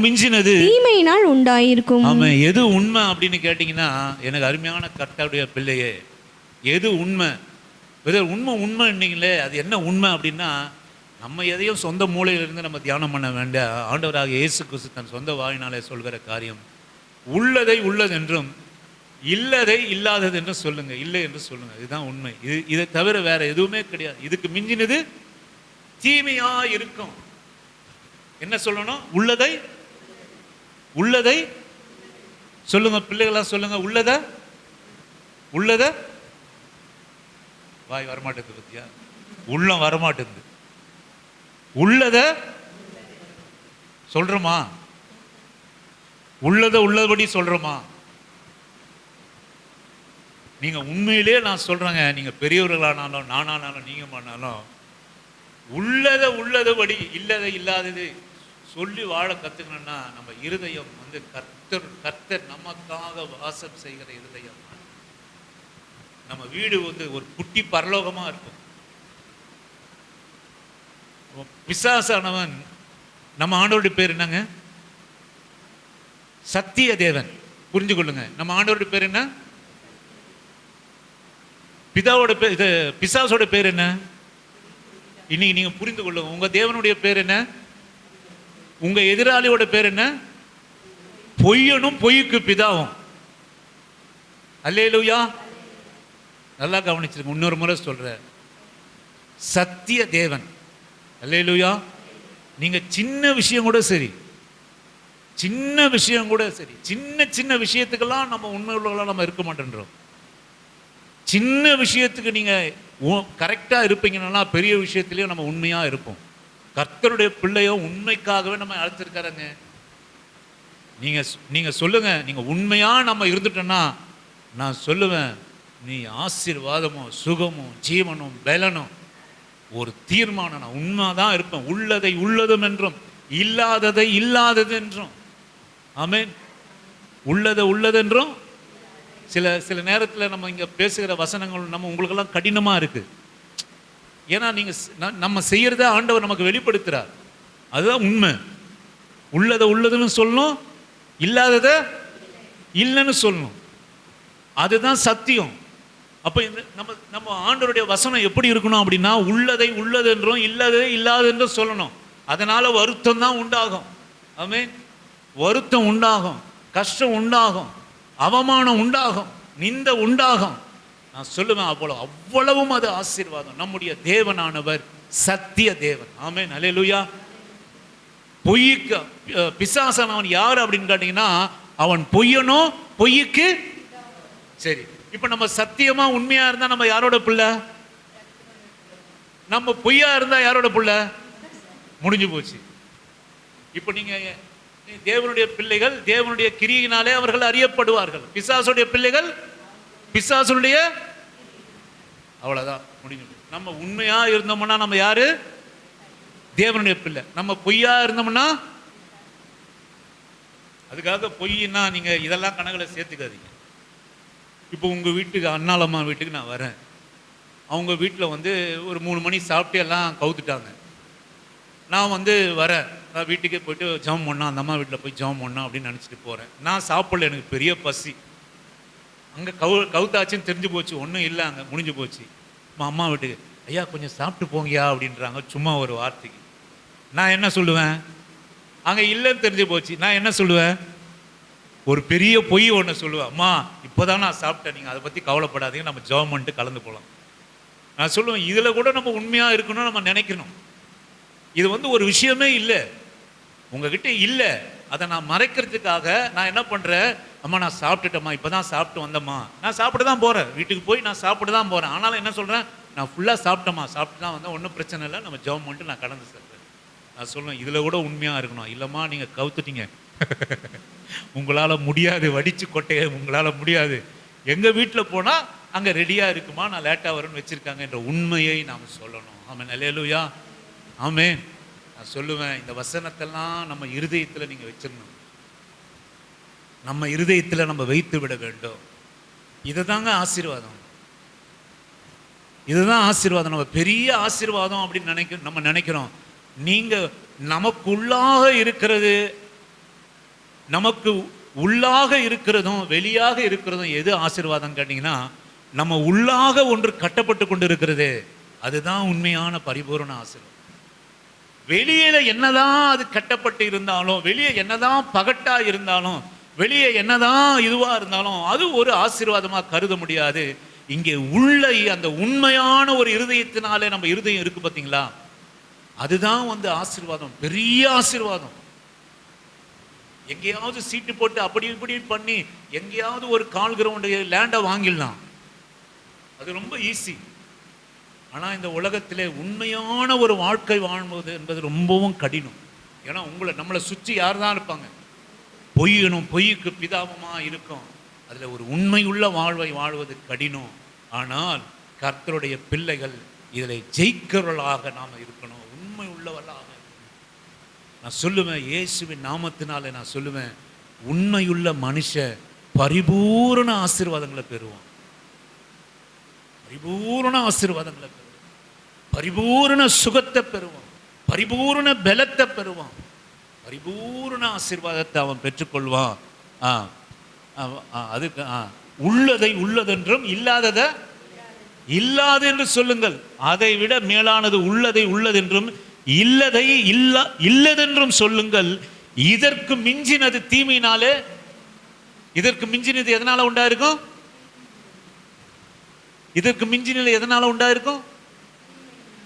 மிஞ்சினது தீமையினால் உண்டாயிருக்கும். ஆமா, எது உண்மை அப்படின்னு கேட்டீங்கன்னா, எனக்கு அருமையான கர்த்தருடைய பிள்ளையே, எது உண்மை? உண்மை இன்னீங்களே, அது என்ன உண்மை அப்படின்னா, நம்ம எதையும் சொந்த மூலையிலிருந்து நம்ம தியானம் பண்ண வேண்டாம். ஆண்டவராக இயேசு கிறிஸ்து தன் சொந்த வாயினாலே சொல்கிற காரியம், உள்ளதை உள்ளதென்றும் இல்லதை இல்லாதது என்று சொல்லுங்க, இல்லை என்று சொல்லுங்க. இதுதான் உண்மை. இதை தவிர வேற எதுவுமே கிடையாது. இதுக்கு மிஞ்சினது தீமையா இருக்கும். என்ன சொல்லணும்? உள்ளதை சொல்லுங்க. பிள்ளைகளா சொல்லுங்க. உள்ளத வாய் வரமாட்டேங்குது பத்தியா, உள்ளம் வரமாட்டேங்குது. உள்ளத சொல்றோமா? உள்ளபடி சொல்றோமா? நீங்க உண்மையிலே நான் சொல்றேங்க, நீங்க பெரியவர்களானாலும் நானானாலும் நீங்க பண்ணாலும் உள்ளதபடி இல்லதை இல்லாதது சொல்லி வாழ கத்துக்கணும்னா நம்ம இருதயம் கர்த்தர் நமக்காக வாசம் செய்கிற இருதயம். நம்ம வீடு ஒரு குட்டி பரலோகமா இருக்கும். பிசாசானவன், நம்ம ஆண்டவருடைய பேர் என்னங்க? சத்திய தேவன். புரிஞ்சு கொள்ளுங்க. நம்ம ஆண்டவருடைய பேர் என்ன? பிதாவோட பேர், பிசாசோட பேர் என்ன? இன்னைக்கு நீங்க புரிந்து கொள்ளுங்க. உங்க தேவனுடைய பேர் என்ன? உங்க எதிராளியோட பேர் என்ன? பொய்யனும் பொய்யுக்கு பிதாவும். அல்லேலூயா. நல்லா கவனிச்சிருங்க. இன்னொரு முறை சொல்ற, சத்திய தேவன். அல்லேலூயா. நீங்க சின்ன விஷயம் கூட சரி, சின்ன விஷயத்துக்கெல்லாம் நம்ம உண்மை உள்ளவர்களாக நம்ம இருக்க மாட்டேன்றோம். சின்ன விஷயத்துக்கு நீங்க கரெக்டா இருப்பீங்கன்னா பெரிய விஷயத்திலையும் நம்ம உண்மையா இருப்போம். கர்த்தருடைய பிள்ளையோ உண்மைக்காகவே நம்ம அழைச்சிருக்காருங்க. நீங்க சொல்லுங்க, நீங்க உண்மையா நம்ம இருந்துட்டோம்னா நான் சொல்லுவேன், நீ ஆசீர்வாதமும் சுகமும் ஜீவனும் பலனும் ஒரு தீர்மானம். நான் உண்மைதான் இருப்பேன். உள்ளதை உள்ளதும் என்றும் இல்லாததை இல்லாதது என்றும். ஆமென். உள்ளதென்றும். சில நேரத்தில் நம்ம இங்கே பேசுகிற வசனங்கள் நம்ம உங்களுக்கெல்லாம் கடினமாக இருக்குது. ஏன்னா நம்ம செய்கிறத ஆண்டவர் நமக்கு வெளிப்படுத்துகிறார். அதுதான் உண்மை. உள்ளதுன்னு சொல்லணும், இல்லாததை இல்லைன்னு சொல்லணும். அதுதான் சத்தியம். அப்போ இந்த நம்ம ஆண்டவருடைய வசனம் எப்படி இருக்கணும் அப்படின்னா, உள்ளதை உள்ளது என்றும் இல்லதை இல்லாது என்றும் சொல்லணும். அதனால வருத்தம் தான் உண்டாகும். ஆமென். வருத்தம் உண்டாகும், கஷ்டம் உண்டாகும், அவமானம் உண்டாகும், நிந்த உண்டாகும். நான் சொல்லுவேன், அவ்வளவும் அது ஆசீர்வாதம். நம்முடைய தேவனானவர் சத்திய தேவன். ஆமென். அல்லேலூயா. பொய்க்கு பிசாசானவன் யார் அப்படின்னு கேட்டீங்கன்னா, அவன் பொய்யனோ, பொய்யுக்கு. சரி, இப்ப நம்ம சத்தியமா உண்மையா இருந்தா நம்ம யாரோட பிள்ளை? நம்ம பொய்யா இருந்தா யாரோட பிள்ளை? முடிஞ்சு போச்சு. இப்ப நீங்க தேவனுடைய பிள்ளைகள் தேவனுடைய கிரியினாலே அவர்கள் அறியப்படுவார்கள். பிசாசுடைய பிள்ளைகள் பிசாசுடைய, அவ்வளவுதான், முடிஞ்சு. நம்ம உண்மையா இருந்தோம்னா நம்ம யாரு? தேவனுடைய பிள்ளை. நம்ம பொய்யா இருந்தோம்னா, அதுக்காக பொய்னா நீங்க இதெல்லாம் கணக்குல சேர்த்துக்காதீங்க. இப்போ உங்க வீட்டுக்கு, அண்ணாளம்மா வீட்டுக்கு நான் வரேன். அவங்க வீட்டில் ஒரு 3 மணி சாப்பிட்டு எல்லாம் கவுத்துட்டாங்க. நான் வரேன். நான் வீட்டுக்கே போயிட்டு ஜெபம் பண்ணா, அந்த அம்மா வீட்டில் போய் ஜெபம் பண்ணா அப்படின்னு நினச்சிட்டு போகிறேன். நான் சாப்பிடல, எனக்கு பெரிய பசி. அங்கே கவுத்தாச்சுன்னு தெரிஞ்சு போச்சு, ஒன்றும் இல்லை, அங்கே முடிஞ்சு போச்சு. அம்மா வீட்டுக்கு, ஐயா கொஞ்சம் சாப்பிட்டு போங்கயா அப்படின்றாங்க, சும்மா ஒரு வார்த்தைக்கு. நான் என்ன சொல்லுவேன்? அங்கே இல்லைன்னு தெரிஞ்சு போச்சு. நான் என்ன சொல்லுவேன்? ஒரு பெரிய பொய் ஒன்று சொல்லுவேன். அம்மா இப்போதான் நான் சாப்பிட்டேன், நீங்கள் அதை பற்றி கவலைப்படாதீங்க, நம்ம ஜெபம் பண்ணிட்டு கலந்து போகலாம். நான் சொல்லுவேன், இதில் கூட நம்ம உண்மையாக இருக்கணும்னு நம்ம நினைக்கணும். இது ஒரு விஷயமே இல்லை, உங்ககிட்ட இல்லை. அதை நான் மறைக்கிறதுக்காக நான் என்ன பண்ணுறேன்? அம்மா நான் சாப்பிட்டுட்டேம்மா, இப்போ தான் சாப்பிட்டு வந்தம்மா. நான் சாப்பிட்டு தான் போகிறேன், வீட்டுக்கு போய் நான் சாப்பிட்டு தான் போகிறேன். ஆனாலும் என்ன சொல்கிறேன்? நான் ஃபுல்லாக சாப்பிட்டேம்மா, சாப்பிட்டு தான் வந்தேன், ஒன்றும் பிரச்சனை இல்லை, நம்ம ஜெபம் பண்ணிட்டு நான் கடந்து செல்றேன். நான் சொல்லுவேன், இதில் கூட உண்மையாக இருக்கணும். இல்லைம்மா நீங்கள் கவுத்துட்டீங்க, உங்களால் முடியாது, வடித்து கொட்டையை உங்களால் முடியாது. எங்கள் வீட்டில் போனால் அங்கே ரெடியாக இருக்குமா, நான் லேட்டாக வரும்னு வச்சுருக்காங்க என்ற உண்மையை நாம் சொல்லணும். ஆமென். அல்லேலூயா. ஆமென். நான் சொல்லுவேன், இந்த வசனத்தெல்லாம் நம்ம இருதயத்தில் நீங்கள் வச்சிடணும், நம்ம இருதயத்தில் நம்ம வைத்து விட வேண்டும். இதுதாங்க ஆசீர்வாதம், இதுதான் ஆசீர்வாதம். நம்ம பெரிய ஆசீர்வாதம் அப்படின்னு நம்ம நினைக்கிறோம். நீங்கள் நமக்குள்ளாக இருக்கிறது, நமக்கு உள்ளாக இருக்கிறதும் வெளியாக இருக்கிறதும் எது ஆசீர்வாதம் கேட்டிங்கன்னா, நம்ம உள்ளாக ஒன்று கட்டப்பட்டு கொண்டு இருக்கிறது, அதுதான் உண்மையான பரிபூரண ஆசீர்வாதம். வெளியில என்னதான் அது கட்டப்பட்டு இருந்தாலும், வெளியே என்னதான் பகட்டா இருந்தாலும், வெளியே என்னதான் இதுவா இருந்தாலும் அது ஒரு ஆசீர்வாதமா கருத முடியாது. இங்கே உள்ள அந்த உண்மையான ஒரு இருதயத்தினாலே நம்ம இருதயம் இருக்கு பார்த்தீங்களா, அதுதான் ஆசீர்வாதம், பெரிய ஆசீர்வாதம். எங்கேயாவது சீட்டு போட்டு அப்படி இப்படி பண்ணி எங்கேயாவது ஒரு கால் கிரவுண்டு லேண்டை வாங்கிடலாம், அது ரொம்ப ஈஸி. ஆனால் இந்த உலகத்திலே உண்மையான ஒரு வாழ்க்கை வாழ்வது என்பது ரொம்பவும் கடினம். ஏன்னா நம்மளை சுற்றி யார் தான் இருப்பாங்க? பொய்யணும், பொய்யுக்கு பிதாபமாக இருக்கும். அதில் ஒரு உண்மையுள்ள வாழ்வை வாழ்வது கடினம். ஆனால் கர்த்தருடைய பிள்ளைகள் இதில் ஜெயிக்கிறவர்களாக நாம் இருக்கணும், உண்மை உள்ளவர்களாக. நான் சொல்லுவேன், இயேசுவின் நாமத்தினாலே நான் சொல்லுவேன், உண்மையுள்ள மனுஷன் பரிபூரண ஆசீர்வாதங்களை பெறுவான், பரிபூரண ஆசீர்வாதங்களை பெறுவான், பரிபூரண சுகத்தை பெறுவான், பரிபூரண பலத்தை பெறுவான், பரிபூரண ஆசீர்வாதத்தை அவன் பெற்றுக்கொள்வான். அதுக்கு உள்ளதை உள்ளதென்றும் இல்லாததை இல்லாது என்று சொல்லுங்கள். அதை விட மேலானது உள்ளதை உள்ளதென்றும் இல்லதை இல்லதென்றும் சொல்லுங்கள். இதற்கு மிஞ்சினது தீமையினாலே, இதற்கு மிஞ்சினது எதனால உண்டாயிருக்கும்? இதற்கு மிஞ்சினது எதனால உண்டாயிருக்கும்?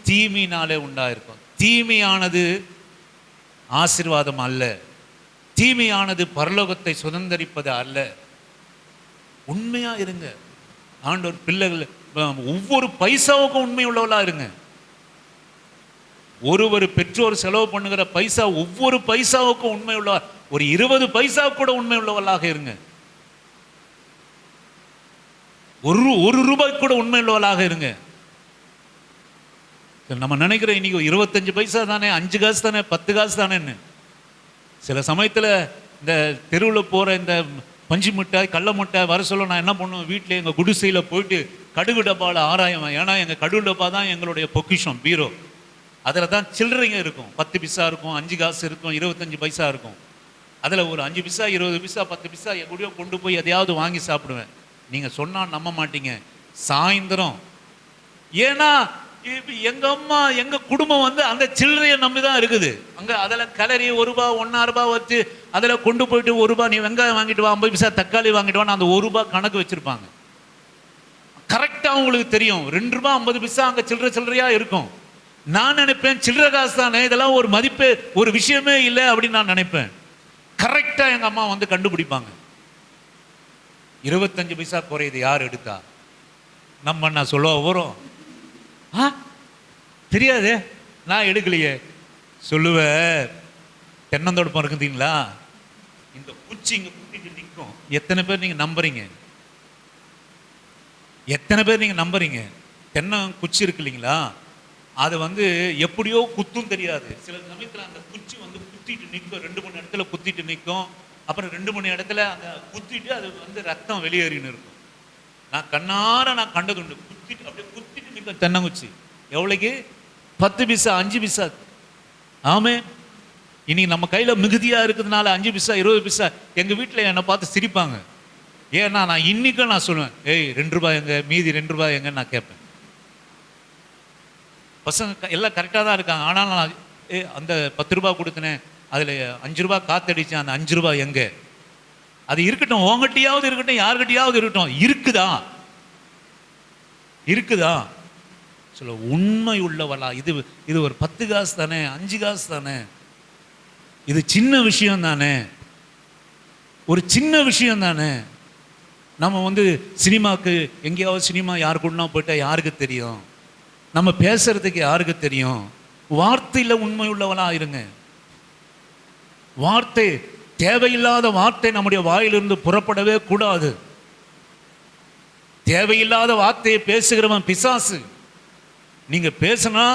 தீமையினாலே உண்டாயிருக்கும். தீமையானது ஆசீர்வாதம் அல்ல, தீமையானது பரலோகத்தை சுதந்தரிப்பது அல்ல. உண்மையா இருங்க. ஆண்டவர் பிள்ளைகள் ஒவ்வொரு பைசாவுக்கும் உண்மை உள்ளவளா இருங்க. ஒரு பெற்றோர் செலவு பண்ணுகிற பைசா, ஒவ்வொரு பைசாவுக்கும் உண்மை உள்ள, ஒரு 20 பைசா கூட உண்மை உள்ளவளாக இருங்க. ஒரு ரூபாய் கூட உண்மை உள்ளவளாக இருங்க. நம்ம நினைக்கிறோம் இன்னைக்கு 25 பைசா தானே, 5 காசு தானே, 10 காசு தானேன்னு. சில சமயத்தில் இந்த தெருவில் போகிற இந்த பஞ்சு மிட்டாய், கடல மிட்டாய் வர சொல்ல நான் என்ன பண்ணுவேன், வீட்டில் எங்கள் குடிசையில் போயிட்டு கடுகு டப்பாவில் ஆராயுவேன். ஏன்னா எங்கள் கடுகு டப்பா தான் எங்களுடைய பொக்கிஷம், பீரோ. அதில் தான் சில்லறைங்க இருக்கும். 10 பைசா இருக்கும், 5 காசு இருக்கும், 25 பைசா இருக்கும். அதில் ஒரு 5 பைசா, 20 பைசா, 10 பைசா எங்கூடயோ கொண்டு போய் எதையாவது வாங்கி சாப்பிடுவேன். நீங்கள் சொன்னால் நம்ப மாட்டீங்க, சாயந்தரம். ஏன்னா இப்ப எங்க அம்மா எங்க குடும்பம் வந்து அந்த சில்லறையை நம்பி தான் இருக்குது. அங்க அதில் கலரி ₹1 ₹1.5 வச்சு அதில் கொண்டு போயிட்டு ₹1 நீ வெங்காயம் வாங்கிட்டு வா, 50 பைசா தக்காளி வாங்கிட்டு வான்னு அந்த ₹1 கணக்கு வச்சிருப்பாங்க. கரெக்டாக அவங்களுக்கு தெரியும் ₹2 50 பைசா அங்கே சில்லறையா இருக்கும். நான் நினைப்பேன் சில்லறை காசு தானே, இதெல்லாம் ஒரு மதிப்பே ஒரு விஷயமே இல்லை அப்படின்னு நான் நினைப்பேன். கரெக்டாக எங்கள் அம்மா வந்து கண்டுபிடிப்பாங்க. 25 பைசா குறையுது, யார் எடுத்தா? நம்ம நான் சொல்ல வரோம், தெரியாதே, நான் எடுக்கலையே. சொல்லுவேன், தென்னந்தோட்டம் இருக்குதுங்களா, இந்த குச்சி இங்கே குத்திட்டு நிற்கும். எத்தனை பேர் நீங்கள் நம்புறீங்க? எத்தனை பேர் நீங்கள் நம்புறீங்க? தென்னம் குச்சி இருக்கு இல்லைங்களா, அது வந்து எப்படியோ குத்தும் தெரியாது. சில சமயத்தில் அந்த குச்சி வந்து குத்திட்டு நிற்கும், 2-3 இடத்துல குத்திட்டு நிற்கும். அப்புறம் 2-3 இடத்துல அந்த குத்திட்டு அது வந்து ரத்தம் வெளியேறின்னு இருக்கும். நான் கண்ணார நான் கண்டதுண்டு. குத்திட்டு அப்படியே குத்திட்டு நிற்கும் தென்னங்குச்சி. எவ்வளோக்கு? 10 பைசா, 5 பைசா. ஆமே, இன்னைக்கு நம்ம கையில் மிகுதியாக இருக்கிறதுனால 5 பைசா 20 பைசா. எங்கள் வீட்டில் என்னை பார்த்து சிரிப்பாங்க. ஏன்னா நான் இன்னைக்கும் நான் சொல்லுவேன், ஏய் ₹2 எங்க, மீதி ₹2 எங்கன்னு நான் கேட்பேன். பசங்க எல்லாம் கரெக்டாக தான் இருக்காங்க. ஆனால் நான் அந்த ₹10 கொடுத்தனேன், அதில் ₹5 காத்தடிச்சேன், அந்த ₹5 எங்க? அது இருக்கட்டும், உங்ககிட்டயாவது இருக்கட்டும், யாருக்கிட்டையாவது இருக்கட்டும். இருக்குதா? இருக்குதா? சொல்ல உண்மை உள்ளவளா? இது ஒரு 10 காசு தானே, 5 காசு தானே, இது சின்ன விஷயம் தானே, ஒரு சின்ன விஷயம் தானே. நம்ம வந்து சினிமாவுக்கு எங்கேயாவது சினிமா யாரு கூடனா போயிட்டா யாருக்கு தெரியும்? நம்ம பேசுறதுக்கு யாருக்கு தெரியும்? வார்த்தையில் உண்மை உள்ளவளா இருங்க. வார்த்தை, தேவையில்லாத வார்த்தை நம்முடைய வாயிலிருந்து புறப்படவே கூடாது. தேவையில்லாத வார்த்தையை பேசுகிறவன் பிசாசு. நீங்க பேசினா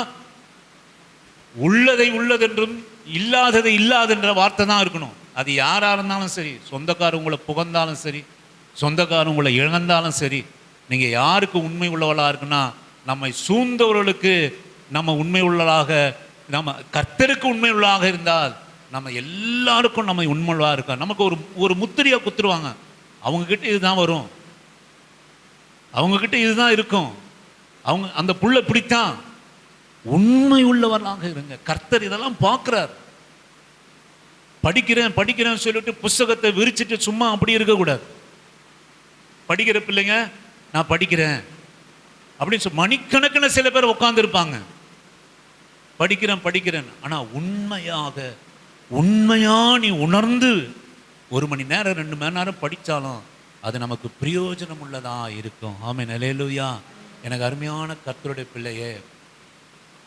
உள்ளதை உள்ளதென்றும் இல்லாததை இல்லாதென்ற வார்த்தை தான் இருக்கணும். அது யாரா இருந்தாலும் சரி, சொந்தக்காரர் உங்களை புகழ்ந்தாலும் சரி, சொந்தக்காரர் உங்களை இழந்தாலும் சரி, நீங்க யாருக்கு உண்மை உள்ளவளா இருக்குன்னா, நம்மை சூழ்ந்தவர்களுக்கு நம்ம உண்மை உள்ளதாக, நம்ம கர்த்தருக்கு உண்மை உள்ளதாக இருந்தால் நம்ம எல்லாருக்கும் நம்ம உண்மையாக இருக்கோம். நமக்கு ஒரு முத்திரையை குத்துருவாங்க. அவங்கக்கிட்ட இதுதான் வரும், அவங்கக்கிட்ட இதுதான் இருக்கும், அவங்க அந்த புள்ள பிடித்தான். உண்மை உள்ளவர்களாக இருங்க. கர்த்தர் இதெல்லாம் பார்க்குறார். படிக்கிறேன் சொல்லிட்டு புஸ்தகத்தை விரிச்சிட்டு சும்மா அப்படி இருக்கக்கூடாது. படிக்கிற பிள்ளைங்க நான் படிக்கிறேன் அப்படின்னு சொல்லி மணிக்கணக்கில் சில பேர் உட்காந்துருப்பாங்க. படிக்கிறேன். ஆனால் உண்மையா நீ உணர்ந்து 1 மணி நேரம் 2 மணி நேரம் படித்தாலும் அது நமக்கு பிரயோஜனம் உள்ளதா இருக்கும். ஆமென், அல்லேலூயா. எனக்கு அருமையான கர்த்தருடைய பிள்ளையே,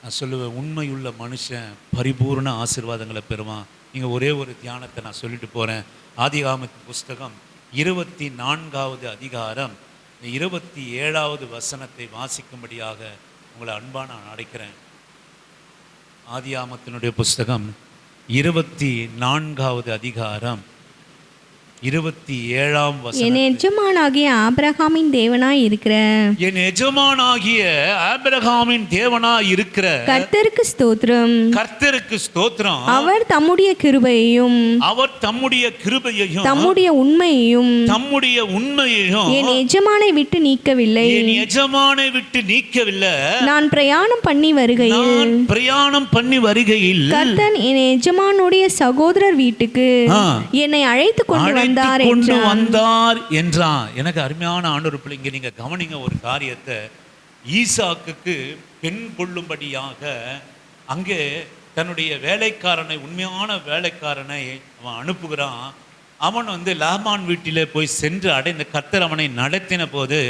நான் சொல்லுவேன், உண்மையுள்ள மனுஷன் பரிபூர்ண ஆசீர்வாதங்களை பெறுவான். நீங்கள் ஒரே ஒரு தியானத்தை நான் சொல்லிட்டு போகிறேன். ஆதியாகமத்தின் புஸ்தகம் 24வது அதிகாரம் 27வது வசனத்தை வாசிக்கும்படியாக உங்களை அன்பாக நான் அழைக்கிறேன். ஆதியாகமத்தினுடைய புஸ்தகம் 24வது அதிகாரம் 27ஆம் வசனம். என் எஜமானாகிய ஆபிரகாமின் தேவனாய் இருக்கிற, என் எஜமானாகிய ஆபிரகாமின் தேவனாய் இருக்கிற கர்த்தருக்கு ஸ்தோத்திரம். கர்த்தருக்கு ஸ்தோத்திரம். அவர் தம்முடைய கிருபையையும் தம்முடைய உண்மையையும் என் எஜமானை விட்டு நீக்கவில்லை. நான் பிரயாணம் பண்ணி வருகையில் கர்த்தர் என் எஜமானுடைய சகோதரர் வீட்டுக்கு என்னை அழைத்து கொண்டு வந்தார் என்றான். எனக்கு அருமையான ஆண்டவர் பிள்ளைங்க, நீங்க கவனிங்க ஒரு காரியத்தை. ஈசாக்குக்கு பெண் கொள்ளும்படியாக அங்கே தன்னுடைய வேலைக்காரனை, உண்மையான வேலைக்காரனை அவன் அனுப்புகிறான். அவன் வந்து லாபான் வீட்டிலே போய் சென்று அடைந்த கர்த்தர் அவனை நடத்தின போது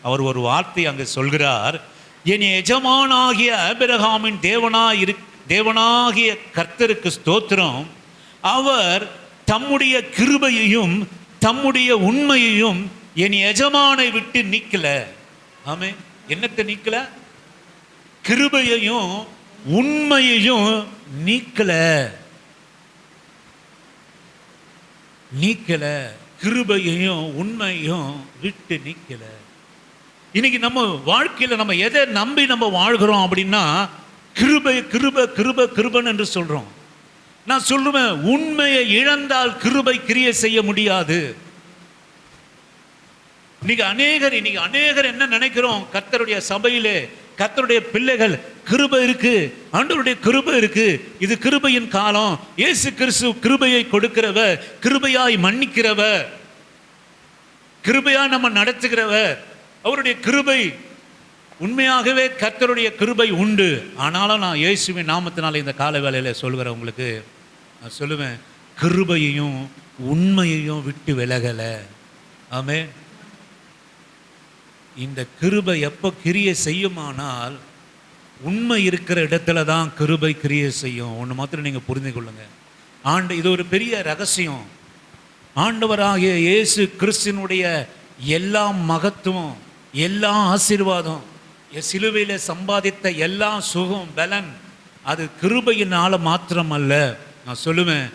அவர் ஒரு வார்த்தை அங்கே சொல்கிறார். என் எஜமானாகிய ஆபிரகாமின் தேவனாகிய கர்த்தருக்கு ஸ்தோத்திரம். அவர் தம்முடைய கிருபையையும் தம்முடைய உண்மையையும் என் எஜமானை விட்டு நீக்கல. ஆமே, என்னத்தை நீக்கல? கிருபையையும் உண்மையையும் நீக்கல. கிருபையையும் உண்மையையும் விட்டு நீக்கல. இன்னைக்கு நம்ம வாழ்க்கையில நம்ம எதை நம்பி நம்ம வாழ்கிறோம் அப்படின்னா, கிருபைன்னு என்று சொல்றோம். நான் சொல்லுவேன், உண்மையை இழந்தால் கிருபை கிரியை செய்ய முடியாது. இன்னைக்கு அநேகர் என்ன நினைக்கிறோம்? கர்த்தருடைய சபையிலே கர்த்தருடைய பிள்ளைகள் கிருபை இருக்கு, ஆண்டவருடைய கிருபை இருக்கு, இது கிருபையின் காலம், இயேசு கிறிஸ்து கிருபையை கொடுக்கிறவர், கிருபையாய் மன்னிக்கிறவர், கிருபையாய் நம்ம நடத்துகிறவர், அவருடைய கிருபை. உண்மையாகவே கர்த்தருடைய கிருபை உண்டு. ஆனாலும் நான் இயேசுவின் நாமத்தினால இந்த கால வேளையில சொல்கிறேன், உங்களுக்கு நான் சொல்லுவேன், கிருபையையும் உண்மையையும் விட்டு விலகலை. ஆமென். இந்த கிருபை எப்போ கிரியை செய்யுமானால் உண்மை இருக்கிற இடத்துல தான் கிருபை கிரியை செய்யும். ஒன்று மாத்திரம் நீங்கள் புரிந்து கொள்ளுங்க. இது ஒரு பெரிய ரகசியம். ஆண்டவராகிய இயேசு கிறிஸ்தினுடைய எல்லா மகத்துவம், எல்லா ஆசீர்வாதம், சிலுவையில் சம்பாதித்த எல்லா சுகம் பலன் அது கிருபையினால மாத்திரம் அல்ல. நான் சொல்லுவேன்,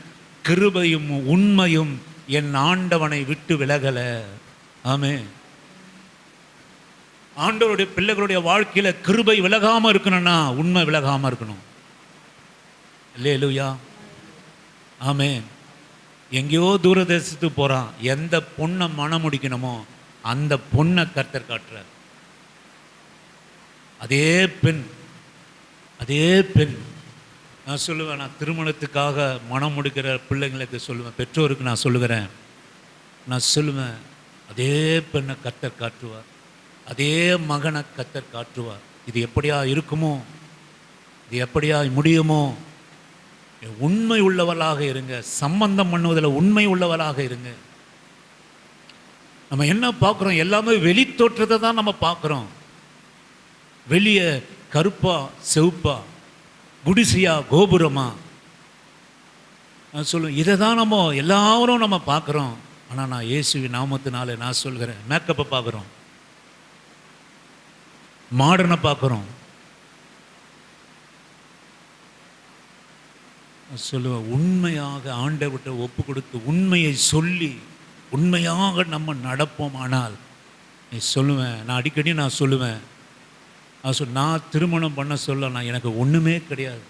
கிருபையும் உண்மையும் என் ஆண்டவனை விட்டு விலகலை. ஆமென். ஆண்டவருடைய பிள்ளைகளுடைய வாழ்க்கையில கிருபை விலகாம இருக்கணும்னா உண்மை விலகாம இருக்கணும். அல்லேலூயா. ஆமென். எங்கேயோ தூரதேசத்துக்கு போறான், எந்த பொண்ணை மனம் முடிக்கணுமோ அந்த பொண்ணை கர்த்தர் காட்டுறார். அதே பெண் நான் சொல்லுவேன், நான் திருமணத்துக்காக மனம் முடிக்கிற பிள்ளைங்களுக்கு சொல்லுவேன், பெற்றோருக்கு நான் சொல்லுகிறேன், நான் சொல்லுவேன், அதே பெண்ணை கர்த்தர் காட்டுவார், அதே மகனை கர்த்தர் காட்டுவார். இது எப்படியா இருக்குமோ, இது எப்படியா முடியுமோ? உண்மை உள்ளவளாக இருங்க, சம்பந்தம் பண்ணுவதில் உண்மை உள்ளவளாக இருங்க. நம்ம என்ன பார்க்குறோம்? எல்லாமே வெளி தோற்றத்தை தான் நம்ம பார்க்குறோம். வெளியே கருப்பா செவப்பா, குடிசையா கோபுரமா, நான் சொல்லுவேன், இதை தான் நம்ம எல்லாரும் நம்ம பார்க்குறோம். ஆனால் நான் இயேசுவின் நாமத்தினால நான் சொல்கிறேன், மேக்கப்பை பார்க்குறோம், மாடர்னை பார்க்குறோம். சொல்லுவேன், உண்மையாக ஆண்டவர்கிட்ட ஒப்பு கொடுத்து உண்மையை சொல்லி உண்மையாக நம்ம நடப்போம். ஆனால் நீ சொல்லுவேன், நான் அடிக்கடி நான் சொல்லுவேன், நான் திருமணம் பண்ண சொல்ல நான் எனக்கு ஒன்றுமே கிடையாது,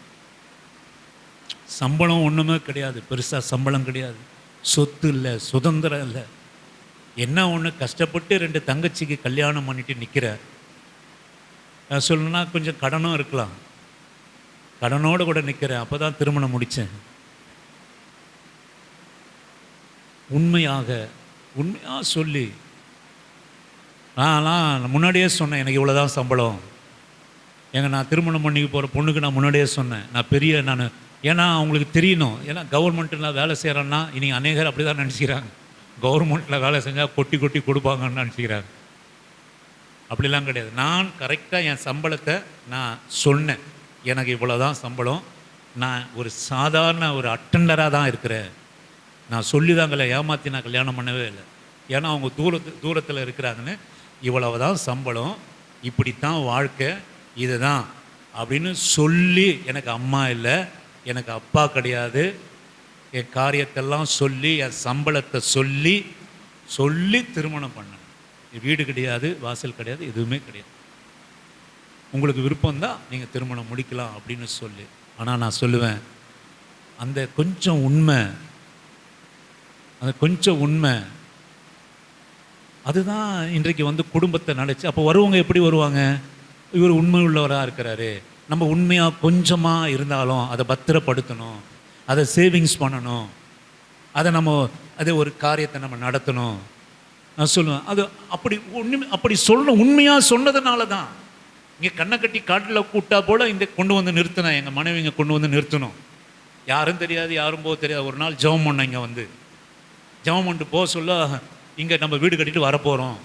சம்பளம் ஒன்றுமே கிடையாது, பெருசாக சம்பளம் கிடையாது, சொத்து இல்லை, சுதந்திரம் இல்லை, என்ன ஒன்று கஷ்டப்பட்டு 2 தங்கச்சிக்கு கல்யாணம் பண்ணிட்டு நிற்கிற. நான் சொல்லணும்னா கொஞ்சம் கடனும் இருக்கலாம், கடனோடு கூட நிற்கிறேன், அப்போ தான் திருமணம் முடித்தேன். உண்மையாக சொல்லி நான் முன்னாடியே சொன்னேன், எனக்கு இவ்வளோதான் சம்பளம். நான் திருமணம் பண்ணிக்க போகிற பொண்ணுக்கு நான் முன்னாடியே சொன்னேன், நான் ஏன்னா அவங்களுக்கு தெரியணும், ஏன்னா கவர்மெண்ட்டில் வேலை செய்கிறேன்னா இன்றைக்கி அநேகர் அப்படி தான் நினச்சிக்கிறாங்க, கவர்மெண்ட்டில் வேலை செஞ்சால் கொட்டி கொட்டி கொடுப்பாங்கன்னு நினச்சிக்கிறாங்க. அப்படிலாம் கிடையாது. நான் கரெக்டாக என் சம்பளத்தை நான் சொன்னேன், எனக்கு இவ்வளோ தான் சம்பளம், நான் ஒரு சாதாரண ஒரு அட்டெண்டராக தான் இருக்கிறேன், நான் சொல்லி தாங்களே ஏமாற்றி நான் கல்யாணம் பண்ணவே இல்லை, ஏன்னா அவங்க தூரத்தில் இருக்கிறாங்கன்னு, இவ்வளவு தான் சம்பளம், இப்படித்தான் வாழ்க்கை, இதுதான் அப்படின்னு சொல்லி, எனக்கு அம்மா இல்லை, எனக்கு அப்பா கிடையாது, என் காரியத்தெல்லாம் சொல்லி என் சம்பளத்தை சொல்லி திருமணம் பண்ணேன். வீடு கிடையாது, வாசல் கிடையாது, எதுவுமே கிடையாது, உங்களுக்கு விருப்பம்தான் நீங்கள் திருமணம் முடிக்கலாம் அப்படின்னு சொல்லி. ஆனால் நான் சொல்லுவேன், அந்த கொஞ்சம் உண்மை அதுதான் இன்றைக்கு குடும்பத்தை நினச்சி. அப்போ வருவங்க எப்படி வருவாங்க? இவர் உண்மை உள்ளவராக இருக்கிறாரு, நம்ம உண்மையாக கொஞ்சமாக இருந்தாலும் அதை பத்திரப்படுத்தணும், அதை சேவிங்ஸ் பண்ணணும், அதை ஒரு காரியத்தை நம்ம நடத்தணும். நான் சொல்லுவேன், அது அப்படி சொல்லணும். உண்மையாக சொன்னதுனால தான் இங்கே கண்ணை கட்டி காட்டில் கூட்டா போல் இங்கே கொண்டு வந்து நிறுத்தினேன், எங்கள் மனைவி இங்கே கொண்டு வந்து நிறுத்தணும், யாரும் தெரியாது, யாரும் போக தெரியாது. ஒரு நாள் ஜெபம் பண்ண, இங்கே ஜெபம் பண்ணிட்டு போக சொல்ல, இங்கே நம்ம வீடு கட்டிட்டு வரப்போகிறோம்,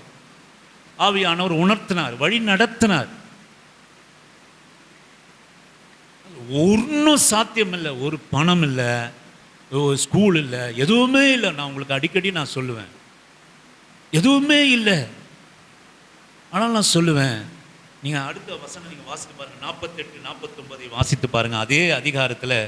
ஆவியானவர் உணர்த்தினார், வழி நடத்தினார். ஒன்றும் சாத்தியம் இல்லை, ஒரு பணம் இல்லை, ஒரு ஸ்கூல் இல்லை, எதுவுமே இல்லை. நான் உங்களுக்கு அடிக்கடி நான் சொல்லுவேன், எதுவுமே இல்லை. ஆனால் நான் சொல்லுவேன், நீங்கள் அடுத்த வசனம் நீங்கள் வாசித்து பாருங்கள், 48-49 வாசித்து பாருங்கள், அதே அதிகாரத்தில்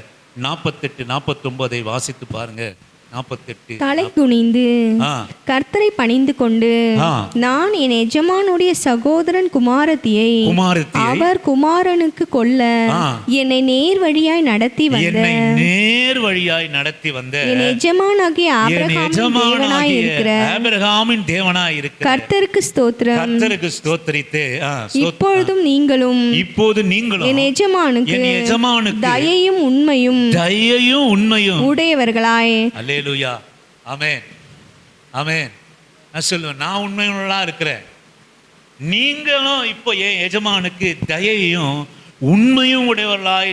48-49 வாசித்து பாருங்கள். 48. தலை குனிந்து ஆ கர்த்தரை பணிந்து கொண்டு ஆ. நான் என் எஜமானுடைய சகோதரன் குமாரத்தியை குமாரத்தியை அவர் குமாரனுக்கு கொல்ல ஆ. என்னை நேர் வழியாய் நடத்தி வந்த என்னை நேர் வழியாய் நடத்தி வந்த என் எஜமானாகிய என் ஆபிரகாமின் தேவனாய் இருக்கிற ஆபிரகாமின் தேவனாய் இருக்கிற கர்த்தருக்கு ஸ்தோத்திரம். கர்த்தருக்கு ஸ்தோத்திரித்து இப்பொழுதும் நீங்களும் இப்போது நீங்களும் என் எஜமானுக்கு என் எஜமானுக்கு தயையும் உண்மையும் தயையும் உண்மையும் உடையவர்களாய். அல்லேலூயா. ஆமென் ஆமென். நான் சொல்லுவேன், நான் உண்மையுள்ளா இருக்கிறேன். நீங்களும் இப்போ என் எஜமானுக்கு தயையும் உண்மையும் உடையவர்களாய்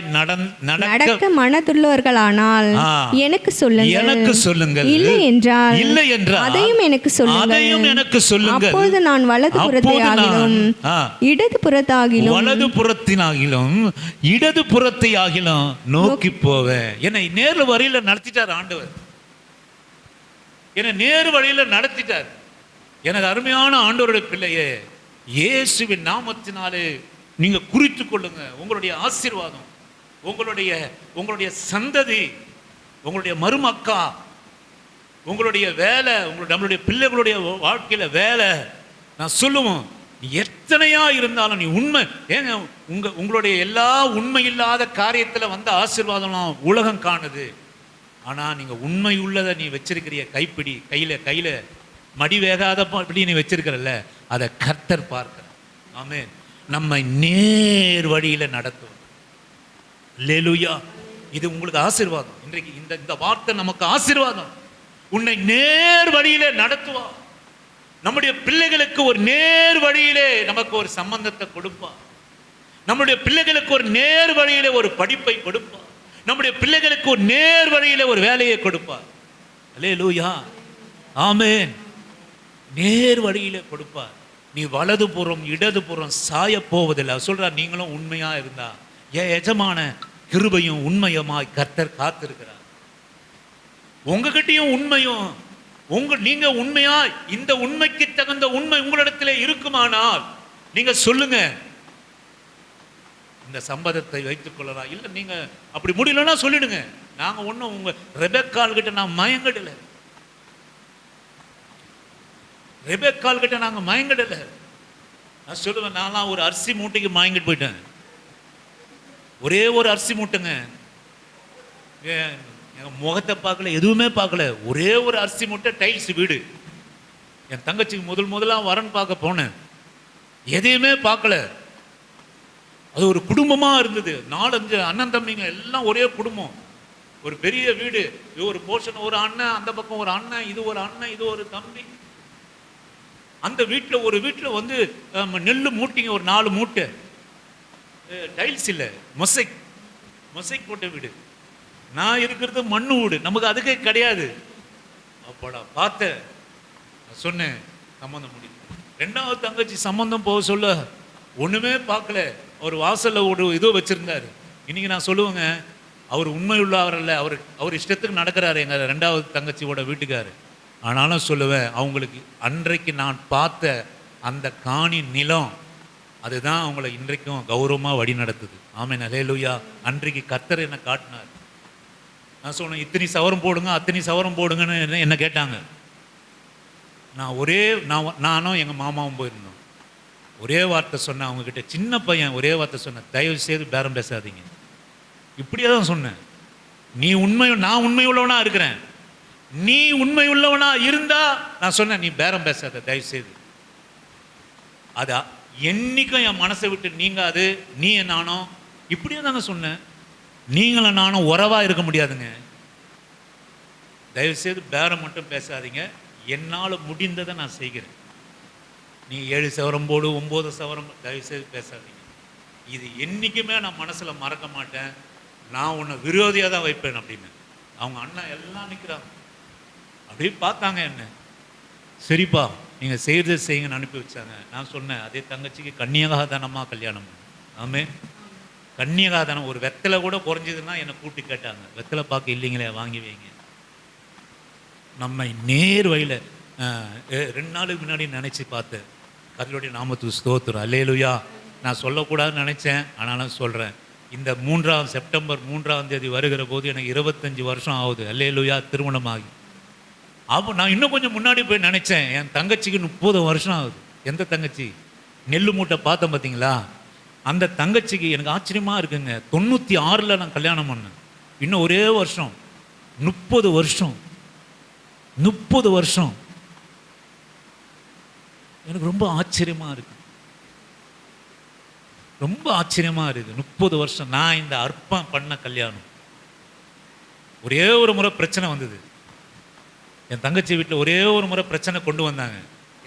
நடக்க மனதுள்ளவர்களானால் எனக்கு சொல்லுங்கள். எனக்கு சொல்லுங்கள். இல்லை என்றால் இல்லை என்றால் அதையும் எனக்கு அதையும் எனக்கு சொல்லுங்கள். அப்பொழுது நான் வலது புறத்தையாகிலும் இடது புறத்தாகிலும் வலது புறத்தினாகிலும் இடது புறத்தை ஆகிலும் நோக்கி போவேன். என்னை நேரு வழியில நடத்திட்டார் ஆண்டவர். என்னை நேரு வழியில நடத்திட்டார். எனக்கு அருமையான ஆண்டவருடைய பிள்ளையே, இயேசுவின் நாமத்தினாலே நீங்க குறித்து கொள்ளுங்க. உங்களுடைய ஆசீர்வாதம், உங்களுடைய சந்ததி, உங்களுடைய மருமக்கா, உங்களுடைய வேலை, நம்மளுடைய பிள்ளைகளுடைய வாழ்க்கையில வேலை. நான் சொல்லுவோம், எத்தனையா இருந்தாலும் நீ உண்மை ஏங்க உங்களுடைய எல்லா உண்மை இல்லாத காரியத்துல வந்த ஆசீர்வாதம்லாம் உலகம் காணுது. ஆனா நீங்க உண்மை உள்ளதை நீ வச்சிருக்கிறிய கைப்பிடி, கையில மடி வேகாத அப்படி நீ வச்சிருக்கிறல்ல, அதை கர்த்தர் பார்க்கிறார். ஆமென். நம்மை நேர் வழியில நடத்தும். அல்லேலூயா. இது உங்களுக்கு ஆசீர்வாதம். இன்றைக்கு இந்த வார்த்தை நமக்கு ஆசீர்வாதம். உன்னை நேர் வழியிலே நடத்துவா. நம்முடைய பிள்ளைகளுக்கு ஒரு நேர் வழியிலே நமக்கு ஒரு சம்பந்தத்தை கொடுப்பா. நம்முடைய பிள்ளைகளுக்கு ஒரு நேர் வழியிலே ஒரு படிப்பை கொடுப்பா. நம்முடைய பிள்ளைகளுக்கு ஒரு நேர் வழியிலே ஒரு வேலையை கொடுப்பா. அல்லேலூயா. ஆமென். நேர் வழியிலே கொடுப்பா. நீ வலது புறம் இடது புறம் சாய போவதில்லை. சொல்றார், நீங்களும் உண்மையா இருந்தா என் எஜமான கிருபையும் உண்மையுமாய் கர்த்தர் காத்திருக்கிறார். உங்ககிட்டயும் உண்மையும் நீங்க உண்மையா இந்த உண்மைக்கு தகுந்த உண்மை உங்களிடத்திலே இருக்குமானால் நீங்க சொல்லுங்க, இந்த சம்பதத்தை வைத்துக் கொள்ளலாம். இல்ல நீங்க அப்படி முடியலன்னா சொல்லிடுங்க. நாங்க ஒண்ணும் உங்க ரெபெக்கால் கிட்ட நான் மயங்கடல. ரெபெக்கால் கிட்ட நாங்க மயங்கடல. நான் சொல்லுவேன், நான்லாம் ஒரு அரிசி மூட்டைக்கு மயங்கிட்டு போயிட்டேன். ஒரே ஒரு அரிசி மூட்டைங்க. என் முகத்தை பார்க்கல, எதுவுமே பார்க்கல. ஒரே ஒரு அரிசி மூட்டை, டைல்ஸ் வீடு. என் தங்கச்சிக்கு முதலாம் வரன் பார்க்க போனேன். எதையுமே பார்க்கல. அது ஒரு குடும்பமா இருந்தது. 4-5 அண்ணன் தம்பிங்க எல்லாம் ஒரே குடும்பம். ஒரு பெரிய வீடு. இது ஒரு போர்ஷன், ஒரு அண்ணன் அந்த பக்கம், ஒரு அண்ணன், இது ஒரு அண்ணன், இது ஒரு தம்பி. அந்த வீட்டில் ஒரு வீட்டில் வந்து நெல் மூட்டிங்க, ஒரு 4 மூட்டை. டைல்ஸ் இல்லை, மொசைக் போட்ட வீடு. நான் இருக்கிறது மண்ணு வீடு. நமக்கு அதுக்கே கிடையாது. அப்படா பார்த்த சொன்னேன், சம்மந்தம் முடியும். 2வது தங்கச்சி சம்மந்தம் போக சொல்ல ஒண்ணுமே பார்க்கல. ஒரு வாசல்ல ஒரு இதோ வச்சிருந்தாரு. இன்னைக்கு நான் சொல்லுவேங்க, அவர் உண்மை உள்ளவரல்ல. அவர் இஷ்டத்துக்கு நடக்கிறாரு எங்க 2வது தங்கச்சியோட வீட்டுக்காரு. ஆனாலும் சொல்லுவேன், அவங்களுக்கு அன்றைக்கு நான் பார்த்த அந்த காணி நிலம் அதுதான் அவங்கள இன்றைக்கும் கௌரவமா வழி நடத்துது. ஆமென். அல்லேலூயா. அன்றைக்கு கர்த்தர் என்ன காட்டினார். நான் சொன்னேன், இத்தனை சவரம் போடுங்க, அத்தனை சவரம் போடுங்கன்னு என்ன கேட்டாங்க. நானும் எங்க மாமாவும் போயிருந்தோம். ஒரே வார்த்தை சொன்னேன் அவங்க கிட்ட. சின்ன பையன் ஒரே வார்த்தை சொன்னேன், தயவு செய்து பேரம் பேசாதீங்க. இப்படியே தான் சொன்னேன். நான் உண்மை உள்ளவனா இருக்கிறேன். நீ உண்மை உள்ளவனா இருந்தா நான் சொன்னேன், நீ பேரம் பேசாத தயவு செய்து. அதா என்னைக்கும் என் மனசை விட்டு நீங்காது. நீ நானும் இப்படியே தாங்க சொன்னேன். நீங்களும் நானும் உறவா இருக்க முடியாதுங்க. தயவு செய்து பேரம் மட்டும் பேசாதீங்க. என்னால் முடிந்ததை நான் செய்கிறேன். நீ 7 சவரம் போடு, 9 சவரம், தயவு செய்து பேசாதீங்க. இது என்றைக்குமே நான் மனசில் மறக்க மாட்டேன். நான் உன்னை விரோதியாக தான் வைப்பேன் அப்படின்னு. அவங்க அண்ணன் எல்லாம் நிற்கிறாங்க. அப்படியே பார்த்தாங்க என்ன. சரிப்பா, நீங்கள் செய்கிறத செய்யுங்கன்னு அனுப்பி வச்சாங்க. நான் சொன்னேன், அதே தங்கச்சிக்கு கன்னியகாதானமாக கல்யாணம். ஆமே, கன்னியகாதானம். ஒரு வெத்தலை கூட குறைஞ்சதுன்னா என்னை கூட்டி கேட்டாங்க, வெத்தலை பார்க்க இல்லைங்களே, வாங்கி வைங்க. நம்மை நேர் வழியில் 2 நாளுக்கு முன்னாடி நினச்சி பார்த்தேன். கர்த்தருடைய நாமத்துக்கு ஸ்தோத்திரம். அல்லேலூயா. நான் சொல்லக்கூடாதுன்னு நினச்சேன், ஆனாலும் சொல்கிறேன். இந்த செப்டம்பர் 3ஆம் தேதி வருகிற போது எனக்கு 25 வருஷம் ஆகுது. அல்லேலூயா. திருமணமாகி அப்போ நான் இன்னும் கொஞ்சம் முன்னாடி போய் நினச்சேன், என் தங்கச்சிக்கு 30 வருஷம் ஆகுது. எந்த தங்கச்சி? நெல் மூட்டை பார்த்தேன் பார்த்தீங்களா, அந்த தங்கச்சிக்கு எனக்கு ஆச்சரியமாக இருக்குங்க. 96ல் நான் கல்யாணம் பண்ணேன். இன்னும் ஒரே வருஷம் 30 வருஷம். 30 வருஷம் எனக்கு ரொம்ப ஆச்சரியமாக இருக்கு. ரொம்ப ஆச்சரியமாக இருக்குது. 30 வருஷம் நான் இந்த அர்ப்பம் பண்ண கல்யாணம். ஒரே ஒரு முறை பிரச்சனை வந்தது. என் தங்கச்சி வீட்டில் ஒரே ஒரு முறை பிரச்சனை கொண்டு வந்தாங்க.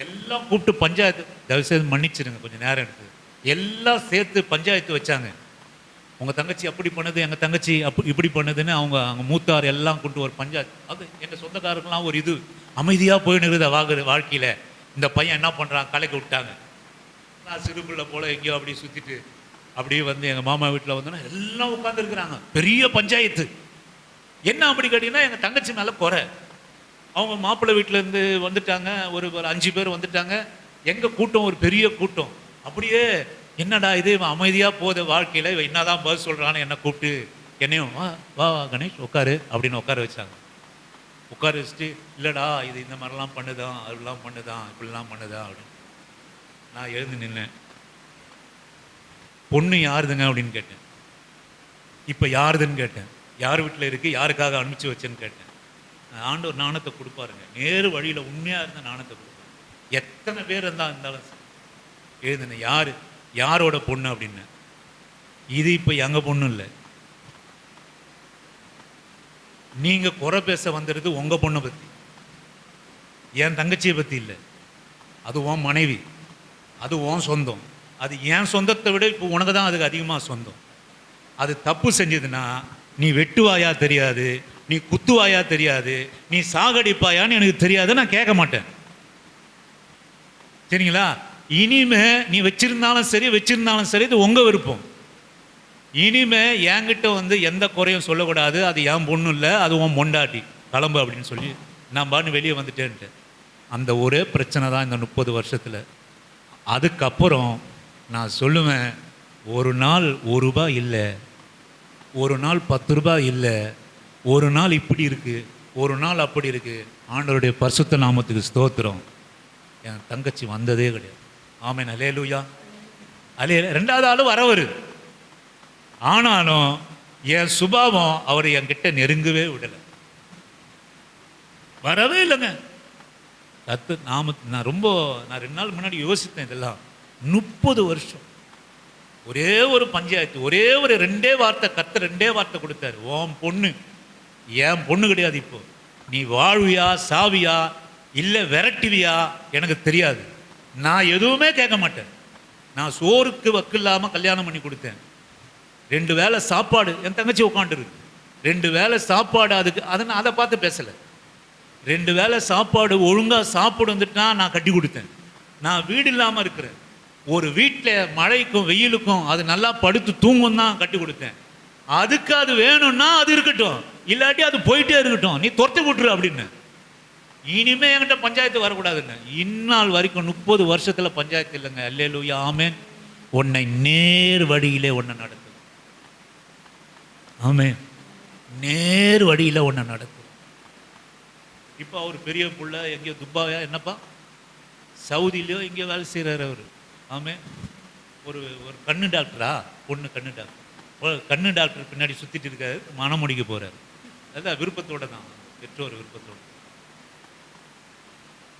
எல்லாம் கூப்பிட்டு பஞ்சாயத்து, தயவுசெய்து மன்னிச்சிருங்க கொஞ்சம் நேரம் எடுத்து, எல்லாம் சேர்த்து பஞ்சாயத்து வச்சாங்க. உங்கள் தங்கச்சி அப்படி பண்ணுது, எங்கள் தங்கச்சி இப்படி பண்ணுதுன்னு அவங்க மூத்தார் எல்லாம் கொண்டு ஒரு பஞ்சாயத்து. அது எங்கள் சொந்தக்காரங்களாம் ஒரு இது அமைதியாக போயின்னு வாழ்க்கையில். இந்த பையன் என்ன பண்ணுறான், கலைக்கு விட்டாங்க. நான் சிறுபிள்ளை போல் எங்கேயோ அப்படி சுற்றிட்டு அப்படியே வந்து எங்கள் மாமா வீட்டில் வந்தோன்னா எல்லாம் உட்காந்துருக்குறாங்க. பெரிய பஞ்சாயத்து. என்ன அப்படி கேட்டிங்கன்னா, எங்கள் தங்கச்சி மேலே குறை. அவங்க மாப்பிள்ளை வீட்டிலேருந்து வந்துட்டாங்க, ஒரு 5 பேர் வந்துட்டாங்க. எங்கள் கூட்டம் ஒரு பெரிய கூட்டம். அப்படியே என்னடா இது அமைதியாக போகுது வாழ்க்கையில், இவன் என்னதான் பதில் சொல்கிறான்னு என்னை கூப்பிட்டு என்னையும் வா கணேஷ் உட்காரு அப்படின்னு உட்கார வச்சாங்க. உட்கார வச்சுட்டு, இல்லைடா இது இந்த மாதிரிலாம் பண்ணுதான், அதெல்லாம் பண்ணுதான், இப்படிலாம் பண்ணுதான் அப்படின்னு. நான் எழுந்து நின்னேன். பொண்ணு யாருதுங்க அப்படின்னு கேட்டேன். இப்போ யாருதுன்னு கேட்டேன். யார் வீட்டில் இருக்குது, யாருக்காக அனுப்பிச்சி வச்சேன்னு கேட்டேன். ஆண்டவர் நாணத்தை கொடுப்பாருங்க. நேரு வழியில் உண்மையாக இருந்தால் நாணத்தை கொடுப்பாரு. எத்தனை பேர் இருந்தாலும் எழுதுனேன். யாரோட பொண்ணு அப்படின்னு. இது இப்போ எங்கள் பொண்ணு இல்லை. நீங்கள் குறை பேச வந்துடுது உங்கள் பொண்ணை பற்றி, என் தங்கச்சியை பற்றி இல்லை. அது உன் மனைவி, அது உன் சொந்தம். அது என் சொந்தத்தை விட இப்போ உனக்கு தான் அதுக்கு அதிகமாக சொந்தம். அது தப்பு செஞ்சதுன்னா நீ வெட்டுவாயா தெரியாது, நீ குத்துவாயா தெரியாது, நீ சாகடிப்பாயான்னு எனக்கு தெரியாது, நான் கேட்க மாட்டேன். சரிங்களா? இனிமே நீ வச்சிருந்தாலும் சரி இது உங்க விருப்பம். இனிமே என்கிட்ட வந்து எந்த குறையும் சொல்லக்கூடாது. அது என் பொண்ணு இல்லை, அது உன் பொண்டாட்டி, கிளம்பு அப்படின்னு சொல்லி நான் பாட்டு வெளியே வந்துட்டேன்ட்டு. அந்த ஒரே பிரச்சனை தான் இந்த 30 வருஷத்தில். அதுக்கப்புறம் நான் சொல்லுவேன், ஒரு நாள் 1 ரூபாய் இல்லை, ஒரு நாள் 10 ரூபாய் இல்லை, ஒரு நாள் இப்படி இருக்குது, ஒரு நாள் அப்படி இருக்குது. ஆண்டவருடைய பரிசுத்த நாமத்துக்கு ஸ்தோத்திரம். என் தங்கச்சி வந்ததே கிடையாது. ஆமென், அல்லேலூயா. ரெண்டாவது ஆள் வரவர். ஆனாலும் என் சுபாவம் அவர் என்கிட்ட நெருங்கவே விடலை, வரவே இல்லைங்க. நான் 2 நாள் முன்னாடி யோசித்தேன். இதெல்லாம் 30 வருஷம் ஒரே ஒரு பஞ்சாயத்து, ஒரே ஒரு 2 வார்த்தை, கர்த்தர் 2 வார்த்தை கொடுத்தாரு. உன் பொண்ணு என் பொண்ணு கிடையாது. இப்போ நீ வாழ்வியா சாவியா இல்லை விரட்டுவியா எனக்கு தெரியாது. நான் எதுவுமே கேட்க மாட்டேன். நான் சோறுக்கு வக்கு இல்லாமல் கல்யாணம் பண்ணி கொடுத்தேன். 2 வேளை சாப்பாடு, என் தங்கச்சி உட்காந்துருக்கு. 2 வேளை சாப்பாடு, அதை பார்த்து பேசலை. 2 வேளை சாப்பாடு ஒழுங்காக சாப்பிடு வந்துட்டுனா நான் கட்டி கொடுத்தேன். நான் வீடு இல்லாமல் இருக்கிறேன். ஒரு வீட்டில் மழைக்கும் வெயிலுக்கும் அது நல்லா படுத்து தூங்கும் தான் கட்டி கொடுத்தேன். அதுக்கு அது வேணும்னா அது இருக்கட்டும், இல்லாட்டி அது போயிட்டே இருக்கட்டும், நீ துரத்தி விட்டுரு அப்படின்னு. இனிமே என்கிட்ட பஞ்சாயத்து வரக்கூடாதுன்னு. இந்நாள் வரைக்கும் 30 வருஷத்தில் பஞ்சாயத்து இல்லைங்க. அல்லேலூயா, ஆமென். உன்னை நேர் வழியிலே உன்னை நடத்து. ஆமென், நேர் வழியில் உன்னை நடத்து. இப்போ அவர் பெரிய புள்ள எங்கேயோ துபாயா என்னப்பா சவுதியிலையோ எங்கேயோ வேலை செய்கிறார் அவர். ஆமே, ஒரு கண்ணு டாக்டரா, பொண்ணு கண்ணு டாக்டர், கண்ணு டாக்டர் பின்னாடி சுற்றிட்டு இருக்காரு. மனம் முடிக்க போகிறார். அதுதான் விருப்பத்தோடு தான், பெற்றோர் விருப்பத்தோடு.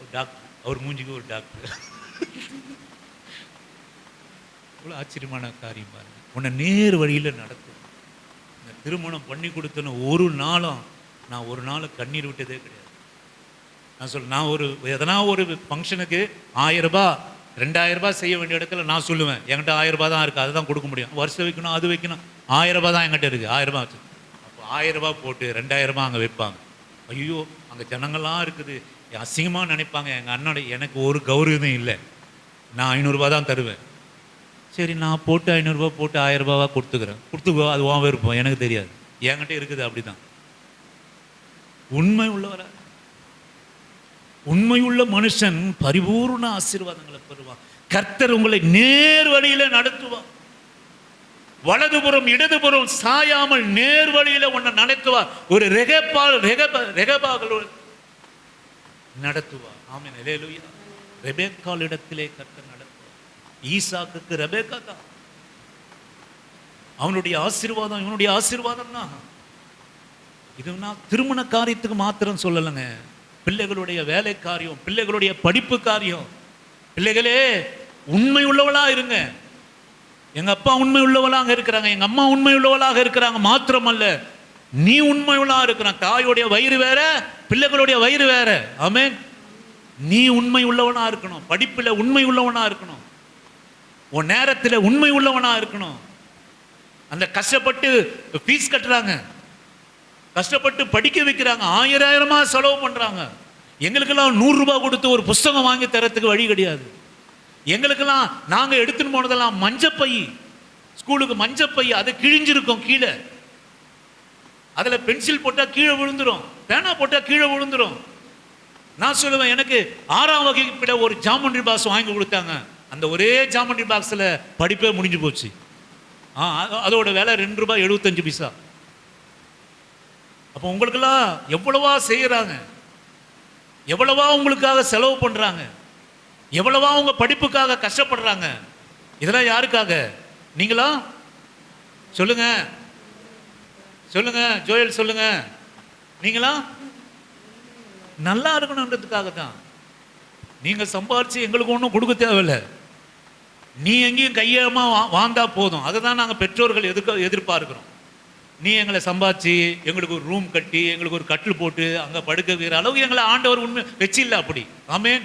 ஒரு டாக்டர், அவர் மூஞ்சிக்கு ஒரு டாக்டர். இவ்வளோ ஆச்சரியமான காரியம் பாருங்க. உன்னை நேர் வழியில் நடத்தும். இந்த திருமணம் பண்ணி கொடுத்தன ஒரு நாளும் நான் ஒரு நாள் கண்ணீர் விட்டதே கிடையாது. நான் எதனா ஒரு ஃபங்க்ஷனுக்கு 1000 ரூபாய் 2000 ரூபாய் செய்ய வேண்டிய இடத்துல நான் சொல்லுவேன், என்கிட்ட 1000 ரூபாய் தான் இருக்குது, அதுதான் கொடுக்க முடியும். வருஷம் வைக்கணும், அது வைக்கணும், 1000 ரூபாய் தான் என்கிட்ட இருக்குது. 1000 ரூபாய் வச்சு அப்போ 1000 ரூபாய் போட்டு 2000 ரூபாய் அங்கே வைப்பாங்க. ஐயோ, அங்கே ஜனங்கள்லாம் இருக்குது, அசிங்கமாக நினைப்பாங்க. எங்கள் அண்ணோட எனக்கு ஒரு கௌரவம் இல்லை. நான் 500 ரூபாய் தான் தருவேன். சரி, நான் போட்டு 500 ரூபாய் போட்டு 1000 ரூபாவாக கொடுத்துக்கோ, அது உன் விருப்பம், எனக்கு தெரியாது, என்கிட்ட இருக்குது. அப்படி தான் உண்மை உள்ளவரா. உண்மையுள்ள மனுஷன் பரிபூர்ண ஆசீர்வாதங்களை பெறுவான். கர்த்தர் உங்களை நேர் வழியில நடத்துவார். வலதுபுறம் இடதுபுறம் சாயாமல் நேர் வழியில உன்னை நடத்துவார். ஒரு ரெகபாக்கள் நடத்துவார். ஆமென், அல்லேலூயா. ரெபெக்காள் இடத்திலே கர்த்தர் நடத்துவார். ஈசாக்குக்கு ரெபெக்கா தான் அவனுடைய ஆசீர்வாதம், இவனுடைய ஆசீர்வாதம் தான். இது நான் திருமண காரியத்துக்கு மாத்திரம் சொல்லலைங்க. பிள்ளைகளுடைய வேலை காரியம், பிள்ளைகளுடைய படிப்பு காரியம். பிள்ளைகளே உண்மை உள்ளவளா இருங்க. எங்க அப்பா உண்மை உள்ளவளாக இருக்கிறாங்க, எங்க அம்மா உண்மை உள்ளவளாக இருக்கிறாங்க. மாத்திரமல்ல, நீ உண்மை உள்ளா இருக்கிறான். தாயுடைய வயிறு வேற, பிள்ளைகளுடைய வயிறு வேற. ஆமென். நீ உண்மை உள்ளவனா இருக்கணும். படிப்புல உண்மை உள்ளவனா இருக்கணும். உன் நேரத்துல உண்மை உள்ளவனா இருக்கணும். அந்த கஷ்டப்பட்டு ஃபீஸ் கட்டுறாங்க, கஷ்டப்பட்டு படிக்க வைக்கிறாங்க, ஆயிரமா செலவு பண்றாங்க. எங்களுக்கெல்லாம் 100 ரூபாய் கொடுத்து ஒரு புஸ்தகம் வாங்கி தரத்துக்கு வழி கிடையாது. எங்களுக்கெல்லாம் நாங்க எடுத்துன்னு போனதெல்லாம் மஞ்சப்பை, ஸ்கூலுக்கு மஞ்சப்பை, அது கிழிஞ்சிருக்கும் கீழே. அதுல பென்சில் போட்டா கீழே விழுந்துரும், பேனா போட்டா கீழே விழுந்துரும். நான் சொல்லுவேன், எனக்கு 6ஆம் வகுப்புல ஒரு ஜாமெண்ட்ரி பாக்ஸ் வாங்கி கொடுத்தாங்க. அந்த ஒரே ஜாமெண்ட்ரி பாக்ஸ்ல படிப்பே முடிஞ்சு போச்சு. அதோட விலை 2 ரூபாய் 75 பைசா. அப்போ உங்களுக்கெல்லாம் எவ்வளவா செய்யறாங்க, எவ்வளவா உங்களுக்காக செலவு பண்றாங்க, எவ்வளவா உங்க படிப்புக்காக கஷ்டப்படுறாங்க. இதெல்லாம் யாருக்காக? நீங்களா? சொல்லுங்க சொல்லுங்க, ஜோயல் சொல்லுங்க. நீங்களா? நல்லா இருக்கணுன்றதுக்காக தான். நீங்க சம்பாரிச்சு எங்களுக்கு ஒன்றும் கொடுக்க தேவையில்லை. நீ எங்கேயும் கையமா வாழ்ந்தா போதும். அதுதான் நாங்கள் பெற்றோர்கள் எதிர்பார்க்கிறோம். நீ எங்களை சம்பாதிச்சு எங்களுக்கு ஒரு ரூம் கட்டி எங்களுக்கு ஒரு கட்டில் போட்டு அங்கே படுக்க வைக்கிற அளவுக்கு எங்களை ஆண்டவர் உண்மை வச்சில்லை. அப்படி ஆமென்.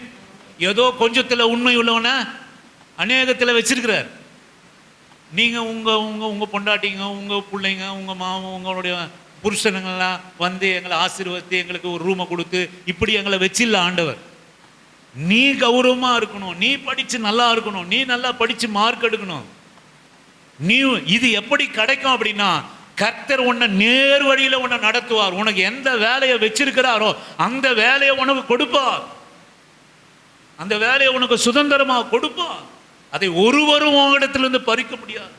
ஏதோ கொஞ்சத்தில் உண்மை உள்ளவன அநேகத்தில் வச்சிருக்கிறார். நீங்கள் உங்கள் பொண்டாட்டிங்க, உங்கள் பிள்ளைங்க, உங்கள் மாமன், உங்களுடைய புருஷனுங்கெல்லாம் வந்து எங்களை ஆசீர்வதித்து எங்களுக்கு ஒரு ரூமை கொடுத்து இப்படி எங்களை வச்சில்லை ஆண்டவர். நீ கௌரவமா இருக்கணும், நீ படிச்சு நல்லா இருக்கணும், நீ நல்லா படிச்சு மார்க் எடுக்கணும். நீ இது எப்படி கிடைக்கும் அப்படின்னா, கர்த்தர் உன்னை நேர் வழியில உன்னை நடத்துவார். உனக்கு எந்த வேலையை வச்சிருக்கிறாரோ அந்த வேலையை உனக்கு கொடுப்பார். அந்த வேலையை உனக்கு சுதந்திரமா கொடுப்பார். அதை ஒருவரும் உன்னிடத்திலிருந்து பறிக்க முடியாது.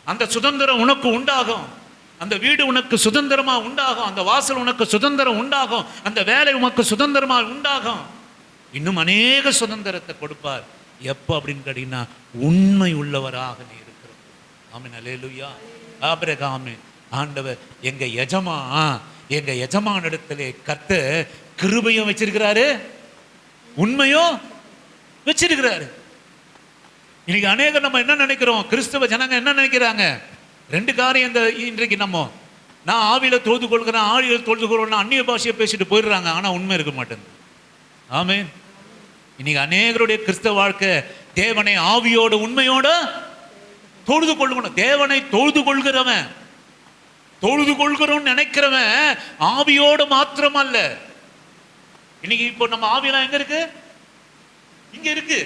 அந்த சுதந்திரம் உனக்கு உண்டாகும். அந்த வீடு உனக்கு சுதந்திரமா உண்டாகும். அந்த வாசல் உனக்கு சுதந்திரம் உண்டாகும். அந்த வேலை உனக்கு சுதந்திரமா உண்டாகும். இன்னும் அநேக சுதந்திரத்தை கொடுப்பார். எப்போ அப்படின்னு கேட்டீங்கன்னா, உண்மை உள்ளவராக நீ இருக்கிற. ஆமென், அல்லேலூயா. ஆபிரகாம் ஆண்டவர் எங்க எஜமானிடத்திலே கர்த்தர் கிருபையும் வச்சிருக்கிறாரு, உண்மையும் வச்சிருக்கிறாரு. இன்னைக்கு அநேகம் நம்ம என்ன நினைக்கிறோம், கிறிஸ்தவ ஜனங்க என்ன நினைக்கிறாங்க? 2 காரியம் இன்றைக்கு நான் ஆவியில தொழுது கொள்கிறேன், ஆவியில தொழுது கொள்கிறேன், அந்நிய பாஷையை பேசிட்டு போயிடுறாங்க. ஆனா உண்மை இருக்க மாட்டேங்குது. ஆமென். இன்னைக்கு அநேகருடைய கிறிஸ்தவ வாழ்க்கை தேவனை ஆவியோடு உண்மையோடு தொழுது கொள்ளுகணும். தேவனை தொழுது கொள்கிறவன், தொழுது கொள்கிறோம் நினைக்கிறவன் ஆவியோடு மாத்திரம் அல்ல. இன்னைக்கு இப்போ நம்ம ஆவியெல்லாம் எங்க இருக்கு? இங்க இருக்கு.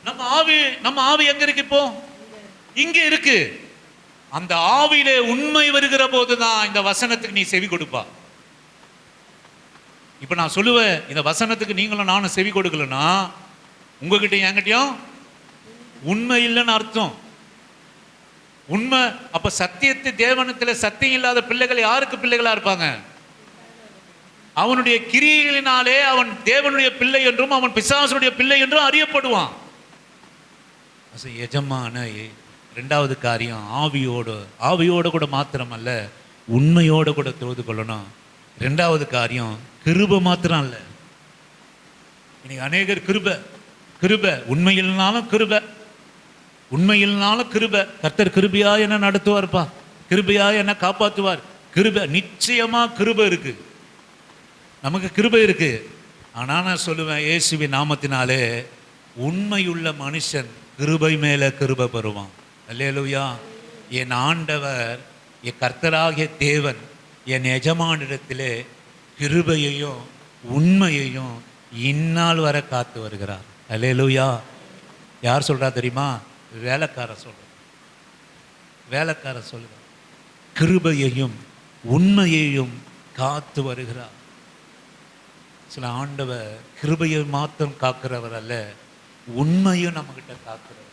நம்ம ஆவி எங்க இருக்கு? இப்போ இங்க இருக்கு. அந்த ஆவியிலே உண்மை வருகிற போதுதான் இந்த வசனத்துக்கு நீ செவி கொடுப்பா. இப்ப நான் சொல்லுவேன், இந்த வசனத்துக்கு நீங்களும் நானும் செவி கொடுக்கலன்னா உங்ககிட்ட என்கிட்டயும் உண்மை இல்லைன்னு அர்த்தம். உண்மை அப்ப சத்தியத்தை தேவனத்துல சத்தியம் இல்லாத பிள்ளைகள் யாருக்கு பிள்ளைகளா இருப்பாங்க? அவனுடைய கிரியைகளினாலே அவன் தேவனுடைய பிள்ளை என்றும் அவன் பிசாசுடைய பிள்ளை என்றும் அறியப்படுவான். எஜமான 2வது காரியம் ஆவியோடு கூட மாத்திரம் அல்ல, உண்மையோடு கூட தொழுது கொள்ளணும். 2வது காரியம் கிருபை மாத்திரம் அல்ல. இன்னைக்கு அநேகர் கிருபை உண்மையில்னாலும் கிருபை கர்த்தர் கிருபையா என்ன நடத்துவார்ப்பா, கிருபையா என்ன காப்பாற்றுவார். கிருபை நிச்சயமா கிருபை இருக்கு, நமக்கு கிருபை இருக்கு. ஆனா நான் சொல்லுவேன், இயேசுவின் நாமத்தினாலே உண்மையுள்ள மனுஷன் கிருபை மேல கிருபை பெறுவான். அல்லேலூயா. என் ஆண்டவர், என் கர்த்தராகிய தேவன் என் எஜமானிடத்திலே கிருபையையும் உண்மையையும் இந்நாள் வர காத்து வருகிறார். அல்லேலூயா. யார் சொல்றா தெரியுமா? வேலைக்கார சொல்லுங்க. கிருபையையும் உண்மையையும் காத்து வருகிறார். சில ஆண்டவர் கிருபையை மாத்திரம் காக்கிறவர் அல்ல, உண்மையும் நம்ம கிட்ட காக்கிறவர்.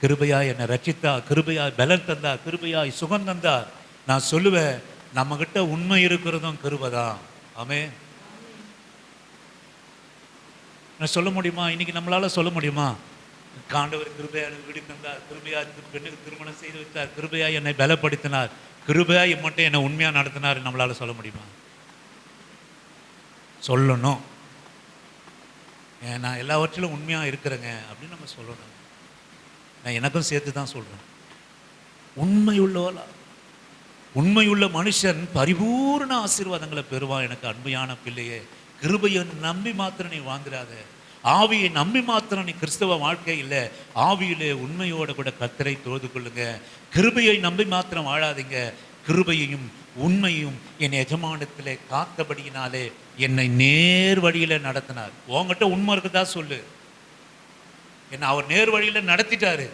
கிருபையாய் என்னை ரட்சித்தார், கிருபையாய் பலன் தந்தார், கிருபையாய் சுகம் தந்தார். நான் சொல்லுவேன், நம்ம கிட்ட உண்மை இருக்கிறதும் கிருபைதான். ஆமென். நான் சொல்ல முடியுமா? இன்னைக்கு நம்மளால சொல்ல முடியுமா? ஆண்டவர் கிருபையா எனக்கு வீடு தந்தார், கிருபையா இந்த பெண்ணுக்கு திருமணம் செய்து வைத்தார், கிருபையா என்னை பலப்படுத்தினார், கிருபையா மட்டும் என்னை உண்மையா நடத்தினார் நம்மளால சொல்ல முடியுமா? சொல்லணும். நான் எல்லாவற்றிலும் உண்மையா இருக்கிறேங்க அப்படின்னு நம்ம சொல்லணும். நான் எனக்கும் சேர்த்து தான் சொல்றேன். உண்மையுள்ள மனுஷன் பரிபூர்ண ஆசீர்வாதங்களை பெறுவான். எனக்கு அன்பையான பிள்ளையே, கிருபையை நம்பி மாத்திரம் நீ வாங்குறாத, ஆவியை நம்பி மாத்திரம் நீ கிறிஸ்தவ வாழ்க்கை இல்லை, ஆவியிலே உண்மையோட கூட கர்த்தரை தொழுது கொள்ளுங்க. கிருபையை நம்பி மாத்திரம் வாழாதீங்க. கிருபையையும் உண்மையும் என் எஜமானத்திலே காத்தபடியினாலே என்னை நேர் வழியில நடத்தினார். உங்ககிட்ட உண்மை இருக்குதா சொல்லு. என்ன அவர் நேர் வழியில நடத்திட்டாரு.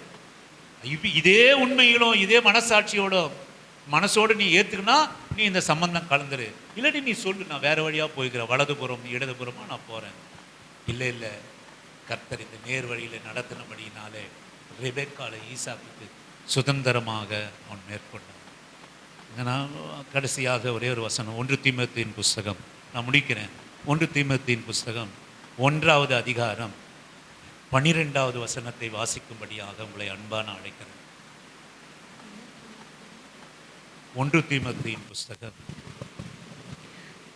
இதே உண்மையிலும் இதே மனசாட்சியோடும் மனசோடு நீ ஏத்துக்கினா நீ இந்த சம்பந்தம் கலந்துரு. இல்லாட்டி நீ சொல்லு, நான் வேற வழியா போய்க்கிறேன், வலதுபுறம் இடதுபுறமா நான் போறேன். இல்லை, கர்த்தர் இந்த நேர் வழியில நடத்தினபடியினாலே ரெபெக்காளை ஈசாக்குக்கு சுதந்திரமாக அவன் மேற்கொண்டான். நான் கடைசியாக ஒரே ஒரு வசனம், 1 தீமோத்தேயுவின் புஸ்தகம், நான் முடிக்கிறேன். 1 தீமோத்தேயுவின் புஸ்தகம் 1வது அதிகாரம் 12வது வசனத்தை வாசிக்கும்படியாக உங்களை அன்பான அழைக்கிறேன். 1 தீமோத்தேயுவின் புஸ்தகம்.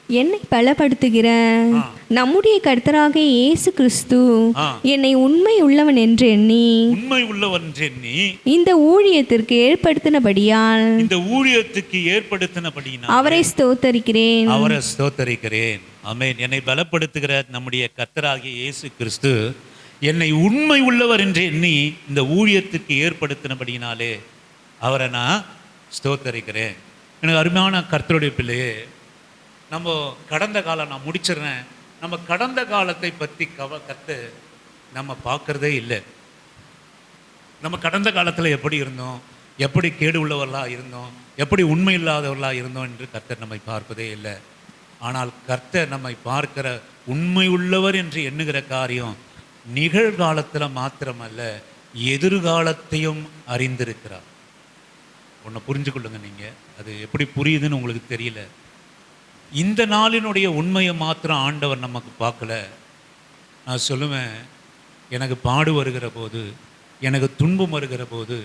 என்னை பலப்படுத்துகிற நம்முடைய கர்த்தராகிய இயேசு கிறிஸ்து என்னை உண்மை உள்ளவன் என்று எண்ணி இந்த ஊழியத்திற்கு ஏற்படுத்தினபடியால் அவரை ஸ்தோத்தரிக்கிறேன். ஆமென். என்னை பலப்படுத்துகிற நம்முடைய கர்த்தராகிய இயேசு கிறிஸ்து என்னை உண்மை உள்ளவர் என்று எண்ணி இந்த ஊழியத்துக்கு ஏற்படுத்தினபடியினாலே அவரை நான் ஸ்தோத்தரிக்கிறேன். எனக்கு அருமையான கர்த்தருடைய பிள்ளையே, நம்ம கடந்த காலம், நான் முடிச்சிடுறேன், நம்ம கடந்த காலத்தை பற்றி கற்று நம்ம பார்க்கறதே இல்லை. நம்ம கடந்த காலத்தில் எப்படி இருந்தோம், எப்படி கேடு உள்ளவர்களாக இருந்தோம், எப்படி உண்மை இல்லாதவர்களாக இருந்தோம் என்று கர்த்தர் நம்மை பார்ப்பதே இல்லை. ஆனால் கர்த்தர் நம்மை பார்க்கிற உண்மை உள்ளவர் என்று எண்ணுகிற காரியம் நிகழ்காலத்தில் மாத்திரமல்ல, எதிர்காலத்தையும் அறிந்திருக்கிறார். ஒன்றை புரிஞ்சுக்கொள்ளுங்க. நீங்கள் அது எப்படி புரியுதுன்னு உங்களுக்கு தெரியல. இந்த நாளினுடைய உண்மையை மாத்திரம் ஆண்டவர் நமக்கு பார்க்கல. நான் சொல்லுவேன், எனக்கு பாடு வருகிற போது, எனக்கு துன்பம் வருகிற போது,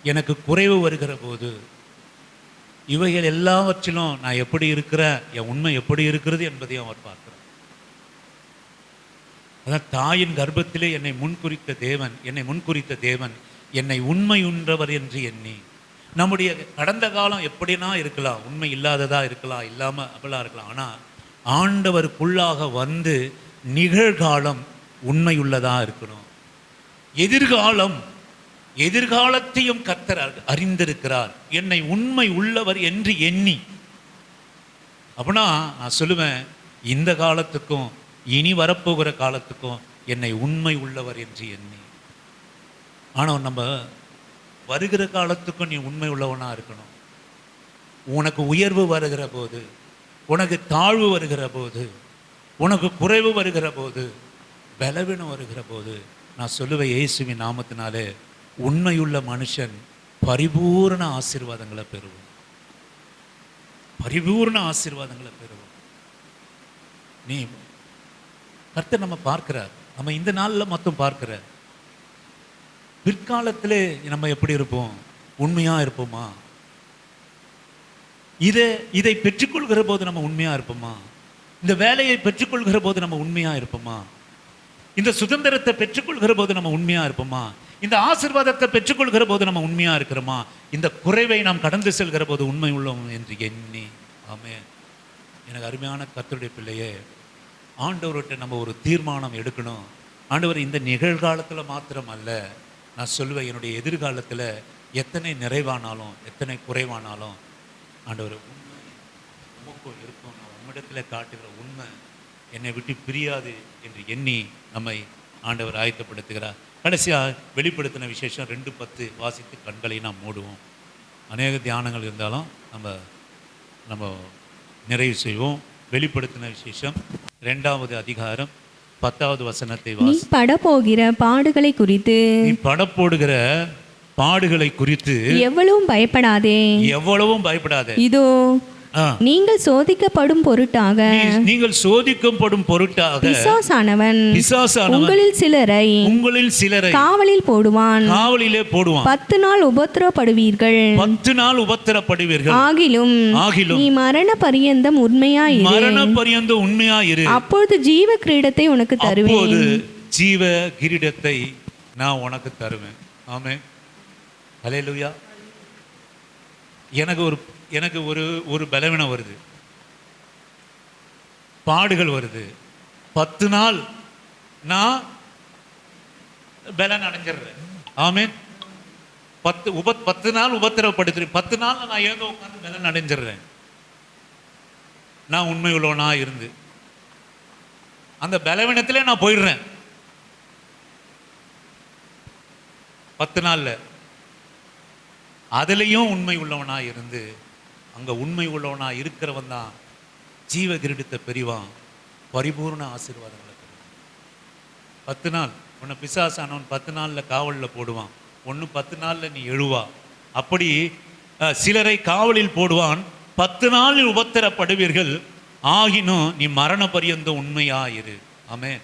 எனக்கு குறைவு வருகிற போது, இவைகள் எல்லாவற்றிலும் நான் எப்படி இருக்கிறேன், என் உண்மை எப்படி இருக்கிறது என்பதையும் அவர் பார்க்கிறார். அதான் தாயின் கர்ப்பத்திலே என்னை முன்குறித்த தேவன் என்னை உண்மையுன்றவர் என்று எண்ணி. நம்முடைய கடந்த காலம் எப்படினா இருக்கலாம், உண்மை இல்லாததாக இருக்கலாம், இல்லாமல் அப்படிலாம் இருக்கலாம். ஆனால் ஆண்டவருக்குள்ளாக வந்து நிகழ்காலம் உண்மையுள்ளதாக இருக்கணும். எதிர்காலத்தையும் கர்த்தர் அறிந்திருக்கிறார், என்னை உண்மை உள்ளவர் என்று எண்ணி. அப்படின்னா நான் சொல்லுவேன், இந்த காலத்துக்கும் இனி வரப்போகிற காலத்துக்கும் என்னை உண்மை உள்ளவர் என்று எண்ணி. ஆனால் நம்ம வருகிற காலத்துக்கும் நீ உண்மை உள்ளவனாக இருக்கணும். உனக்கு உயர்வு வருகிற போது, உனக்கு தாழ்வு வருகிற போது, உனக்கு குறைவு வருகிற போது, பலவீனம் வருகிற போது, நான் சொல்லுவேன், இயேசுவின் நாமத்தினாலே உண்மையுள்ள மனுஷன் பரிபூர்ண ஆசீர்வாதங்களை பெறுவோம். நீ கர்த்தர் நம்ம பார்க்கிறார். நம்ம இந்த நாளில் மட்டும் பார்க்கிறார். பிற்காலத்திலே நம்ம எப்படி இருப்போம்? உண்மையா இருப்போமா? இதை பெற்றுக்கொள்கிற போது நம்ம உண்மையா இருப்போமா? இந்த வேலையை பெற்றுக்கொள்கிற போது நம்ம உண்மையா இருப்போமா? இந்த சுதந்திரத்தை பெற்றுக்கொள்கிற போது நம்ம உண்மையா இருப்போமா? இந்த ஆசீர்வாதத்தை பெற்றுக்கொள்கிற போது நம்ம உண்மையா இருக்கிறோமா? இந்த குறைவை நாம் கடந்து செல்கிற போது உண்மை உள்ளோம் என்று எண்ணி. ஆமென். எனக்கு அருமையான கர்த்தருடைய பிள்ளையே, ஆண்டவர்கிட்ட நம்ம ஒரு தீர்மானம் எடுக்கணும். ஆண்டவர், இந்த நிகழ்காலத்தில் மாத்திரம் அல்ல, நான் சொல்லுவேன், என்னுடைய எதிர்காலத்தில் எத்தனை நிறைவானாலும் எத்தனை குறைவானாலும் ஆண்டவர் உண்மை உமக்கும் இருக்கும், நான் உம்மிடத்தில் காட்டுகிற உண்மை என்னை விட்டு பிரியாது என்று எண்ணி நம்மை ஆண்டவர் ஆயத்தப்படுத்துகிறார். கடைசியாக வெளிப்படுத்தின விசேஷம் 2:10 வாசித்து கண்களை நாம் மூடுவோம். அநேக தியானங்கள் இருந்தாலும் நம்ம நிறைவு செய்வோம். வெளிப்படுத்தின விசேஷம் 2வது அதிகாரம் 10வது வசனத்தை நீ படப்போகிற பாடுகளை குறித்து எவ்வளவும் பயப்படாதே. இதோ நீங்கள் சோதிக்கப்படும் பொருட்டாக நீங்கள் சோதிக்கப்படும் பொருட்டாக பிசாசானவன் உங்களில் சிலரை காவலில் போடுவான். 10 நாள் உபத்திரப்படுவீர்கள். ஆகிலும் நீ மரண பரியந்தம் உண்மையாயிரு. அப்பொழுது ஜீவ கிரீடத்தை உனக்கு தருவேன். ஜீவ கிரீடத்தை நான் உனக்கு தருவேன். ஆமென். ஹல்லேலூயா. எனக்கு ஒரு பலவீனம் வருது, பாடுகள் வருது. 10 நாள் நான் பலன் அடைஞ்சிடுறேன். ஆமென். 10 நாள் உபத்திரப்படுத்துறேன். 10 நாள் நான் ஏதோ உட்காந்து பலன் அடைஞ்சிடுறேன். நான் உண்மை உள்ளவனா இருந்து அந்த பலவீனத்திலே நான் போயிடுறேன். 10 நாள்ல அதுலேயும் உண்மை உள்ளவனா இருந்து அங்கே உண்மை உள்ளவனா இருக்கிறவன் தான் ஜீவ கிரீடத்தை பெறுவான், பரிபூர்ண ஆசீர்வாதங்களை பெறுவான். 10 நாள் உன்னை பிசாசானவன் 10 நாளில் காவலில் போடுவான். 10 நாளில் நீ எழுவா. அப்படி சிலரை காவலில் போடுவான். 10 நாளில் உபத்திரப்படுவீர்கள். ஆகினும் நீ மரண பரியந்தம் உண்மையாயிரு. ஆமென்.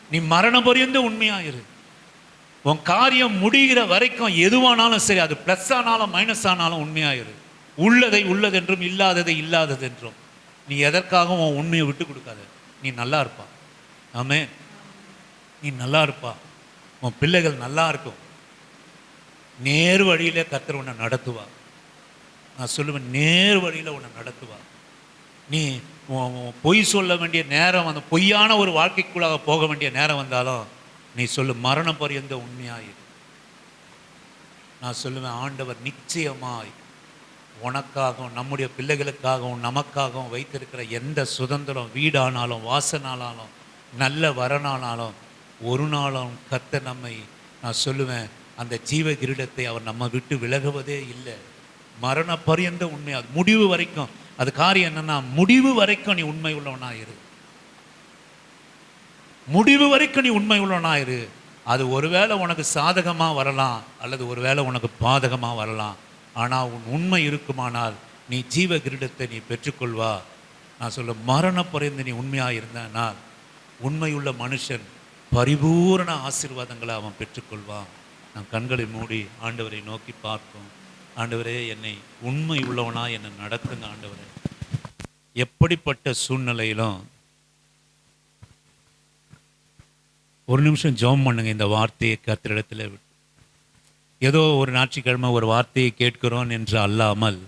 நீ மரண பரியந்தம் உண்மையாயிரு. உன் காரியம் முடிகிற வரைக்கும் எதுவானாலும் சரி, அது ப்ளஸ் ஆனாலும் மைனஸ் ஆனாலும் உண்மையாயிரு. உள்ளதை உள்ளதென்றும் இல்லாததை இல்லாததென்றும். நீ எதற்காகவும் உன் உண்மையை விட்டு கொடுக்காத. நீ நல்லா இருப்பா. ஆமென். நீ நல்லா இருப்பா. உன் பிள்ளைகள் நல்லா இருக்கும். நேர் வழியிலே கர்த்தர் உன்னை நடத்துவா. நான் சொல்லுவேன், நேர் வழியில் உன்னை நடத்துவா. நீ பொய் சொல்ல வேண்டிய நேரம் வந்து பொய்யான ஒரு வாழ்க்கைக்குள்ளாக போக வேண்டிய நேரம் வந்தாலும் நீ சொல்லு, மரணம் பரியந்த உண்மையாயிரு. நான் சொல்லுவேன், ஆண்டவர் நிச்சயமாய் உனக்காகவும் நம்முடைய பிள்ளைகளுக்காகவும் நமக்காகவும் வைத்திருக்கிற எந்த சுதந்திரம், வீடானாலும் வாசனாலும் நல்ல வரனானாலும் ஒரு நாளும் கர்த்தர் நம்மை, நான் சொல்லுவேன், அந்த ஜீவ கிரீடத்தை அவர் நம்ம விட்டு விலகுவதே இல்லை. மரண பரியந்த உண்மையா முடிவு வரைக்கும். அது காரியம் என்னன்னா, முடிவு வரைக்கும் நீ உண்மை உள்ளவனாயிரு. முடிவு வரைக்கும் நீ உண்மை உள்ளவனாயிரு. அது ஒருவேளை உனக்கு சாதகமாக வரலாம், அல்லது ஒருவேளை உனக்கு பாதகமாக வரலாம். ஆனால் உன் உண்மை இருக்குமானால் நீ ஜீவ கிரீடத்தை நீ பெற்றுக்கொள்வா. நான் சொல்ல, மரண பரியந்து நீ உண்மையாக இருந்தனால் உண்மையுள்ள மனுஷன் பரிபூரண ஆசீர்வாதங்களை அவன் பெற்றுக்கொள்வான். நான் கண்களை மூடி ஆண்டவரை நோக்கி பார்ப்போம். ஆண்டவரே, என்னை உண்மை உள்ளவனா என்னை நடத்துங்க. ஆண்டவரே, எப்படிப்பட்ட சூழ்நிலையிலும் ஒரு நிமிஷம் ஜெபம் பண்ணுங்க. இந்த வார்த்தையை கர்த்தரிடத்தில் ஏதோ ஒரு ஞாயிற்றுக்கிழமை ஒரு வார்த்தையை கேட்கிறோம் என்று அல்லாமல்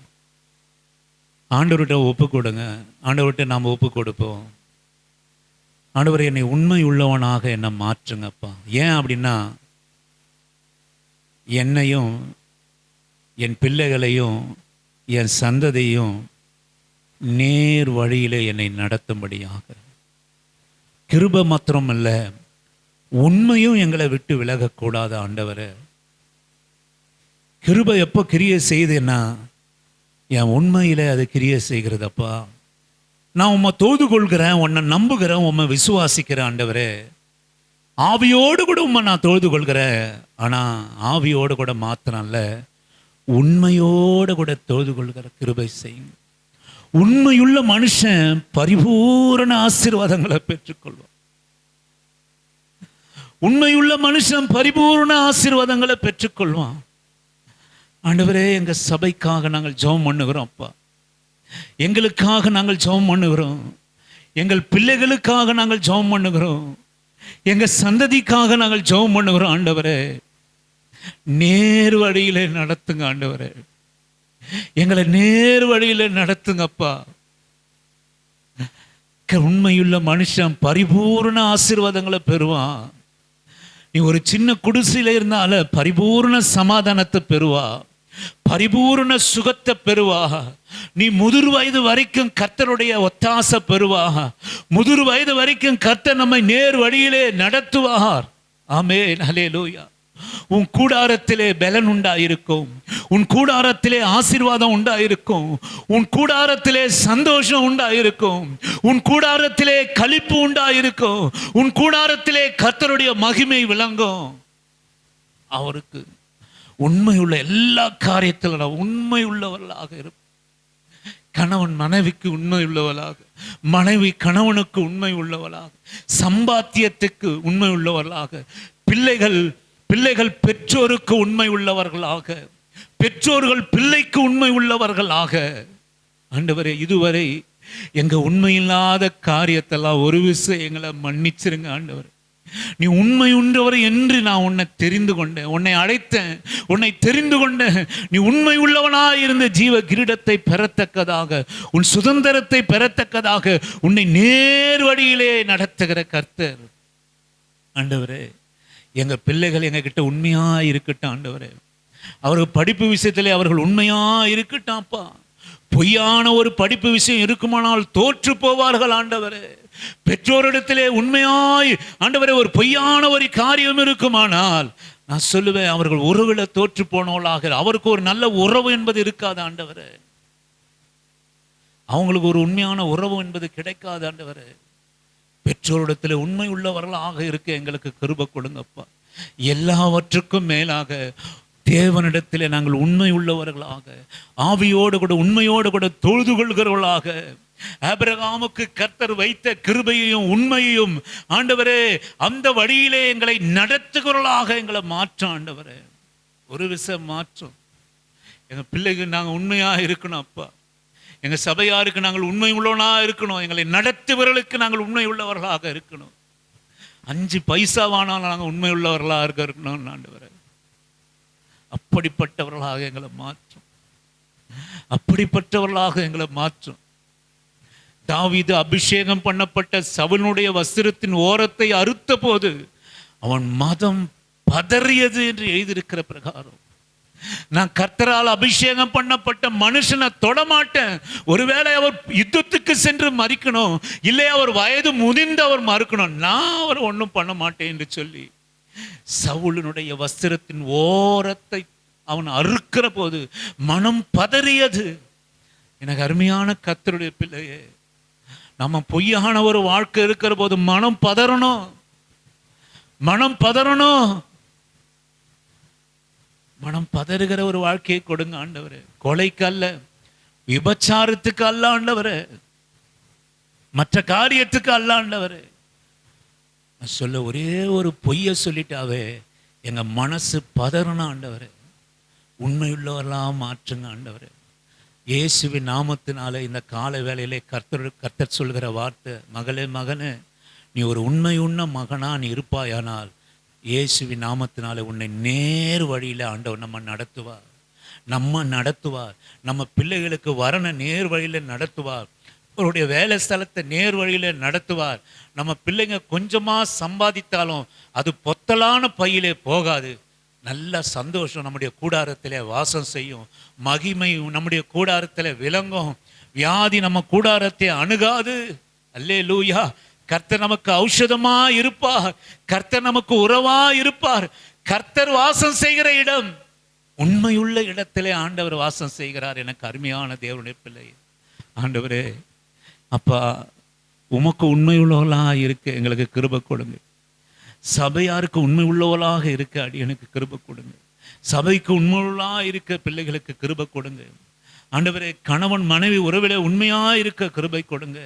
ஆண்டவர்கிட்ட ஒப்பு கொடுங்க. ஆண்டவர்கிட்ட நாம் ஒப்பு கொடுப்போம். ஆண்டவர், என்னை உண்மை உள்ளவனாக என்னை மாற்றுங்கப்பா. ஏன் அப்படின்னா, என்னையும் என் பிள்ளைகளையும் என் சந்ததியும் நேர் வழியிலே என்னை நடத்தும்படியாக. கிருபை மாத்திரம் அல்ல, உண்மையும் எங்களை விட்டு விலகக்கூடாது. ஆண்டவரே, கிருபை எப்போ கிரியை செய்யுதுன்னா, என் உண்மையில அது கிரியை செய்கிறதப்பா. நான் உம்மை தொழுது கொள்கிறேன், உன்னை நம்புகிறேன், உம்மை விசுவாசிக்கிறேன். ஆண்டவரே, ஆவியோடு கூட உம்மை நான் தொழுது கொள்கிறேன். ஆனால் ஆவியோடு கூட மாத்திரம் இல்லை, உண்மையோடு கூட தொழுது கொள்கிற கிருபை செய்யுங்க. உண்மையுள்ள மனுஷன் பரிபூரண ஆசீர்வாதங்களை பெற்றுக்கொள்வான். உண்மையுள்ள மனுஷன் பரிபூர்ண ஆசீர்வாதங்களை பெற்றுக்கொள்வான். ஆண்டவரே, எங்க சபைக்காக நாங்கள் ஜெபம் பண்ணுகிறோம் அப்பா. எங்களுக்காக நாங்கள் ஜெபம் பண்ணுகிறோம். எங்கள் பிள்ளைகளுக்காக நாங்கள் ஜெபம் பண்ணுகிறோம். எங்க சந்ததிக்காக நாங்கள் ஜெபம் பண்ணுகிறோம். ஆண்டவரே, நேர் வழியிலே நடத்துங்க. ஆண்டவரே, எங்களை நேர் வழியிலே நடத்துங்கப்பா. உண்மையுள்ள மனுஷன் பரிபூர்ண ஆசீர்வாதங்களை பெறுவான். நீ ஒரு சின்ன குடிசையில இருந்தால பரிபூர்ண சமாதானத்தை பெறுவா, பரிபூர்ண சுகத்தை பெறுவா. நீ முதிர் வயது வரைக்கும் கர்த்தருடைய ஒத்தாசை பெறுவா. முதிர் வயது வரைக்கும் கர்த்தர் நம்மை நேர் வழியிலே நடத்துவார். ஆமென், ஹல்லேலூயா. உன் கூடாரத்திலே பலன் உண்டாயிருக்கும். உன் கூடாரத்திலே ஆசீர்வாதம் உண்டாயிருக்கும். உன் கூடாரத்திலே சந்தோஷம் உண்டாயிருக்கும். உன் கூடாரத்திலே களிப்பு உண்டாயிருக்கும். உன் கூடாரத்திலே கர்த்தருடைய மகிமை விளங்கும். அவருக்கு உண்மையுள்ள எல்லா காரியத்திலும் உண்மை உள்ளவர்களாக இருப்போம். கணவன் மனைவிக்கு உண்மை உள்ளவளாக, மனைவி கணவனுக்கு உண்மை உள்ளவளாக, சம்பாத்தியத்துக்கு உண்மை உள்ளவர்களாக, பிள்ளைகள் பெற்றோருக்கு உண்மை உள்ளவர்களாக, பெற்றோர்கள் பிள்ளைக்கு உண்மை உள்ளவர்களாக. ஆண்டவரே, இதுவரை எங்க உண்மையில்லாத காரியத்தெல்லாம் ஒரு விஷயம் எங்களை மன்னிச்சிருங்க ஆண்டவர். நீ உண்மை உண்டவர் என்று நான் உன்னை தெரிந்து கொண்டேன், உன்னை அழைத்தேன், உன்னை தெரிந்து கொண்டேன். நீ உண்மை உள்ளவனாய் இருந்த ஜீவ கிரீடத்தை பெறத்தக்கதாக, உன் சுதந்திரத்தை பெறத்தக்கதாக உன்னை நேர் வழியிலே நடத்துகிற கர்த்தர். ஆண்டவரே, எங்க பிள்ளைகள் எங்க கிட்ட உண்மையா இருக்கட்டும் ஆண்டவரே. அவர்கள் படிப்பு விஷயத்திலே அவர்கள் உண்மையா இருக்கட்டும் அப்பா. பொய்யான ஒரு படிப்பு விஷயம் இருக்குமானால் தோற்று போவார்கள் ஆண்டவரே. பெற்றோரிடத்திலே உண்மையாய் ஆண்டவரே ஒரு பொய்யான ஒரு காரியம் இருக்குமானால் நான் சொல்லுவேன், அவர்கள் உறவுல தோற்று போனவர்களாக, அவருக்கு ஒரு நல்ல உறவு என்பது இருக்காது ஆண்டவரே. அவங்களுக்கு ஒரு உண்மையான உறவு என்பது கிடைக்காது ஆண்டவரே. பெற்றோரிடத்தில் உண்மை உள்ளவர்களாக இருக்க எங்களுக்கு கிருபை கொடுங்கப்பா. எல்லாவற்றுக்கும் மேலாக தேவனிடத்தில் நாங்கள் உண்மை உள்ளவர்களாக, ஆவியோடு கூட உண்மையோடு கூட தொழுது கொள்கிறவர்களாக, ஆபிரகாமுக்கு கர்த்தர் வைத்த கிருபையையும் உண்மையையும் ஆண்டவரே அந்த வழியிலே எங்களை நடத்துகிறவர்களாக எங்களை மாற்றம் ஆண்டவரே. ஒரு விஷயம் மாற்றம், எங்க பிள்ளைக்கு நாங்கள் உண்மையா இருக்கணும் அப்பா. எங்க சபையாருக்கு நாங்கள் உண்மை உள்ளவனா இருக்கணும். எங்களை நடத்துவர்களுக்கு நாங்கள் உண்மை உள்ளவர்களாக இருக்கணும். 5 பைசாவானாலும் நாங்கள் உண்மை உள்ளவர்களாக இருக்கணும் ஆண்டவரே. அப்படிப்பட்டவர்களாக எங்களை மாற்றும், அப்படிப்பட்டவர்களாக எங்களை மாற்றும். தாவீது அபிஷேகம் பண்ணப்பட்ட சவுலுடைய வஸ்திரத்தின் ஓரத்தை அறுத்த போது அவன் மதம் பதறியது என்று எழுதியிருக்கிற பிரகாரம், நான் கர்த்தரால் அபிஷேகம் பண்ணப்பட்ட மனுஷனை தொடமாட்டேன். ஒருவேளை அவர் யுத்தத்துக்கு சென்று மறிக்கணும், இல்லை அவர் வயது முதிர்ந்து அவர் மறுக்கணும், நான் அவர் ஒன்றும் பண்ண மாட்டேன் என்று சொல்லி சவுலினுடைய வஸ்திரத்தின் ஓரத்தை அவன் அறுக்கிற போது மனம் பதறியது. எனக்கு அருமையான கர்த்தருடைய பிள்ளையே, நம்ம பொய்யான ஒரு வாழ்க்கை இருக்கிற போது மனம் பதறணும், மனம் பதறணும். மனம் பதறுகிற ஒரு வாழ்க்கையை கொடுங்க ஆண்டவரே. கொலைக்கு அல்ல, விபச்சாரத்துக்கு அல்ல ஆண்டவரே, மற்ற காரியத்துக்கு அல்ல ஆண்டவரே. சொல்ல ஒரே ஒரு பொய்யை சொல்லிட்டாவே எங்க மனசு பதறணும் ஆண்டவரே. உண்மையுள்ளவரெல்லாம் மாற்றுங்க ஆண்டவரே. இயேசுவின் நாமத்தினாலே இந்த கால வேளையிலே கர்த்தர் சொல்கிற வார்த்தை, மகளே மகனே, நீ ஒரு உண்மை உண்ண மகனா நீ இருப்பாயானால் இயேசுவின் நாமத்தினாலே உன்னை நேர் வழியில் ஆண்டவர் நம்ம நடத்துவார். நம்ம பிள்ளைகளுக்கு வரண நேர் வழியில் நடத்துவார். அவருடைய வேலை ஸ்தலத்தை நேர் வழியில் நடத்துவார். நம்ம பிள்ளைங்க கொஞ்சமாக சம்பாதித்தாலும் அது பொத்தலான பையிலே போகாது. நல்ல சந்தோஷம் நம்முடைய கூடாரத்தில் வாசம் செய்யும், மகிமை நம்முடைய கூடாரத்தில் விளங்கும், வியாதி நம்ம கூடாரத்தை அணுகாது. அல்லேலூயா. கர்த்தர் நமக்கு ஔஷதமா இருப்பார், கர்த்தர் நமக்கு உறவா இருப்பார். கர்த்தர் வாசம் செய்கிற இடம், உண்மையுள்ள இடத்திலே ஆண்டவர் வாசம் செய்கிறார். எனக்கு அருமையான தேவனுடைய பிள்ளை, ஆண்டவரே அப்பா, உமக்கு உண்மையுள்ளவர்களாக இருக்க எங்களுக்கு கிருபை கொடுங்க. சபையாருக்கு உண்மை உள்ளவர்களாக இருக்க அடியனுக்கு கிருபை கொடுங்க. சபைக்கு உண்மையுள்ளா இருக்க பிள்ளைகளுக்கு கிருபை கொடுங்க. ஆண்டவரே, கணவன் மனைவி உறவிலே உண்மையா இருக்க கிருபை கொடுங்க.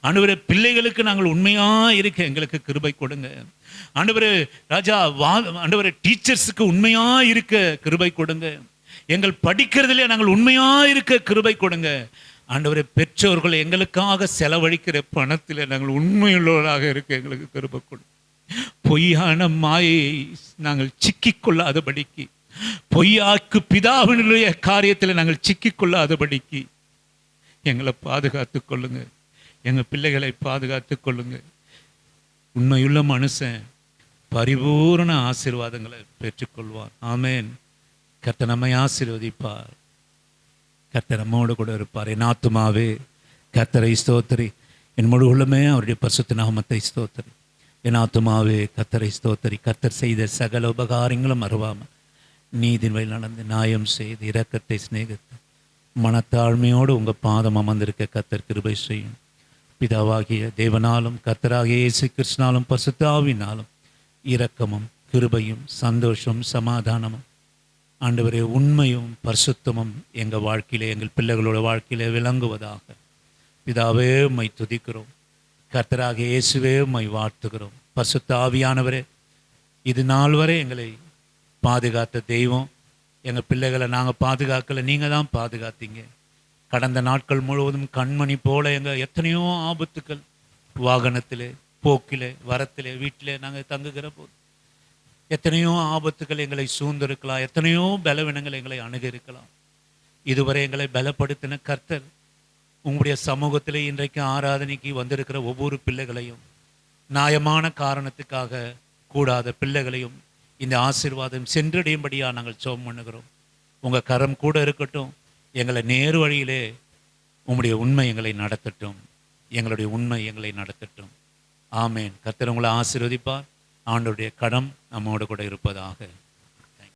ஆண்டவரே, பிள்ளைகளுக்கு நாங்கள் உண்மையா இருக்க எங்களுக்கு கிருபை கொடுங்க. ஆண்டவரே ராஜா, ஆண்டவரே, டீச்சர்ஸுக்கு உண்மையா இருக்க கிருபை கொடுங்க. எங்கள் படிக்கிறதுலே நாங்கள் உண்மையா இருக்க கிருபை கொடுங்க. ஆண்டவரே, பெற்றோர்கள் எங்களுக்காக செலவழிக்கிற பணத்தில் நாங்கள் உண்மையுள்ளவராக இருக்க எங்களுக்கு கிருபை கொடுங்க. பொய்யான மாயை நாங்கள் சிக்கிக்கொள்ளாதபடிக்கு, பொய்யாக்கு பிதாவினுடைய காரியத்தில் நாங்கள் சிக்கிக்கொள்ளாதபடிக்கு எங்களை பாதுகாத்து கொள்ளுங்க. எங்கள் பிள்ளைகளை பாதுகாத்து கொள்ளுங்க. உண்மையுள்ள மனுஷன் பரிபூர்ண ஆசீர்வாதங்களை பெற்றுக்கொள்வான். ஆமேன். கர்த்தர் நம்மை ஆசீர்வதிப்பார். கர்த்தர் நம்மோடு கூட இருப்பார். என் ஆத்துமாவே கர்த்தரை ஸ்தோத்திரி, என் முழு உள்ளமே அவருடைய பரிசுத்த நாமத்தை ஸ்தோத்திரி. என் ஆத்துமாவே கர்த்தரை ஸ்தோத்திரி. கர்த்தர் செய்த சகல உபகாரங்களும் மறவாமல் நீதின் வழி நடந்து நியாயம் செய்து இரக்கத்தை சிநேகித்து மனத்தாழ்மையோடு உங்கள் பாதம் அமர்ந்திருக்க கர்த்தர் கிருபை செய்யும். பிதாவாகிய தேவனாலும் கர்த்தராகிய இயேசு கிறிஸ்துவினாலும் பரிசுத்த ஆவியினாலும் இரக்கமும் கிருபையும் சந்தோஷம் சமாதானமும் ஆண்டவரே, உண்மையும் பரிசுத்தமும் எங்கள் வாழ்க்கையிலே, எங்கள் பிள்ளைகளோட வாழ்க்கையிலே விளங்குவதாக. பிதாவே, உம்மை துதிக்கிறோம். கர்த்தராகிய இயேசுவே, உம்மை வாழ்த்துகிறோம். பரிசுத்த ஆவியானவரே, இது நாள் வரை எங்களை பாதுகாத்த தெய்வம். எங்கள் பிள்ளைகளை நாங்கள் பாதுகாக்கலை, நீங்கள் தான் பாதுகாத்தீங்க. கடந்த நாட்கள் முழுவதும் கண்மணி போல எங்கள் எத்தனையோ ஆபத்துக்கள், வாகனத்திலே, போக்கிலே, வரத்திலே, வீட்டிலே நாங்கள் தங்குகிற போது எத்தனையோ ஆபத்துக்கள் எங்களை சூழ்ந்திருக்கலாம். எத்தனையோ பலவீனங்கள் எங்களை அணுகிருக்கலாம். இதுவரை எங்களை பலப்படுத்தின கர்த்தர், உங்களுடைய சமூகத்திலே இன்றைக்கு ஆராதனைக்கு வந்திருக்கிற ஒவ்வொரு பிள்ளைகளையும், நியாயமான காரணத்துக்காக கூடாத பிள்ளைகளையும் இந்த ஆசீர்வாதம் சென்றடையும்படியாக நாங்கள் ஜெபம் பண்ணுகிறோம். உங்கள் கரம் கூட இருக்கட்டும். எங்களை நேரு வழியிலே உம்முடைய உண்மை எங்களை நடத்தட்டும். எங்களுடைய உண்மை எங்களை நடத்தட்டும். ஆமேன். கர்த்தர் உங்களை ஆசீர்வதிப்பார். ஆண்டவருடைய கரம் நம்மோடு கூட இருப்பதாக.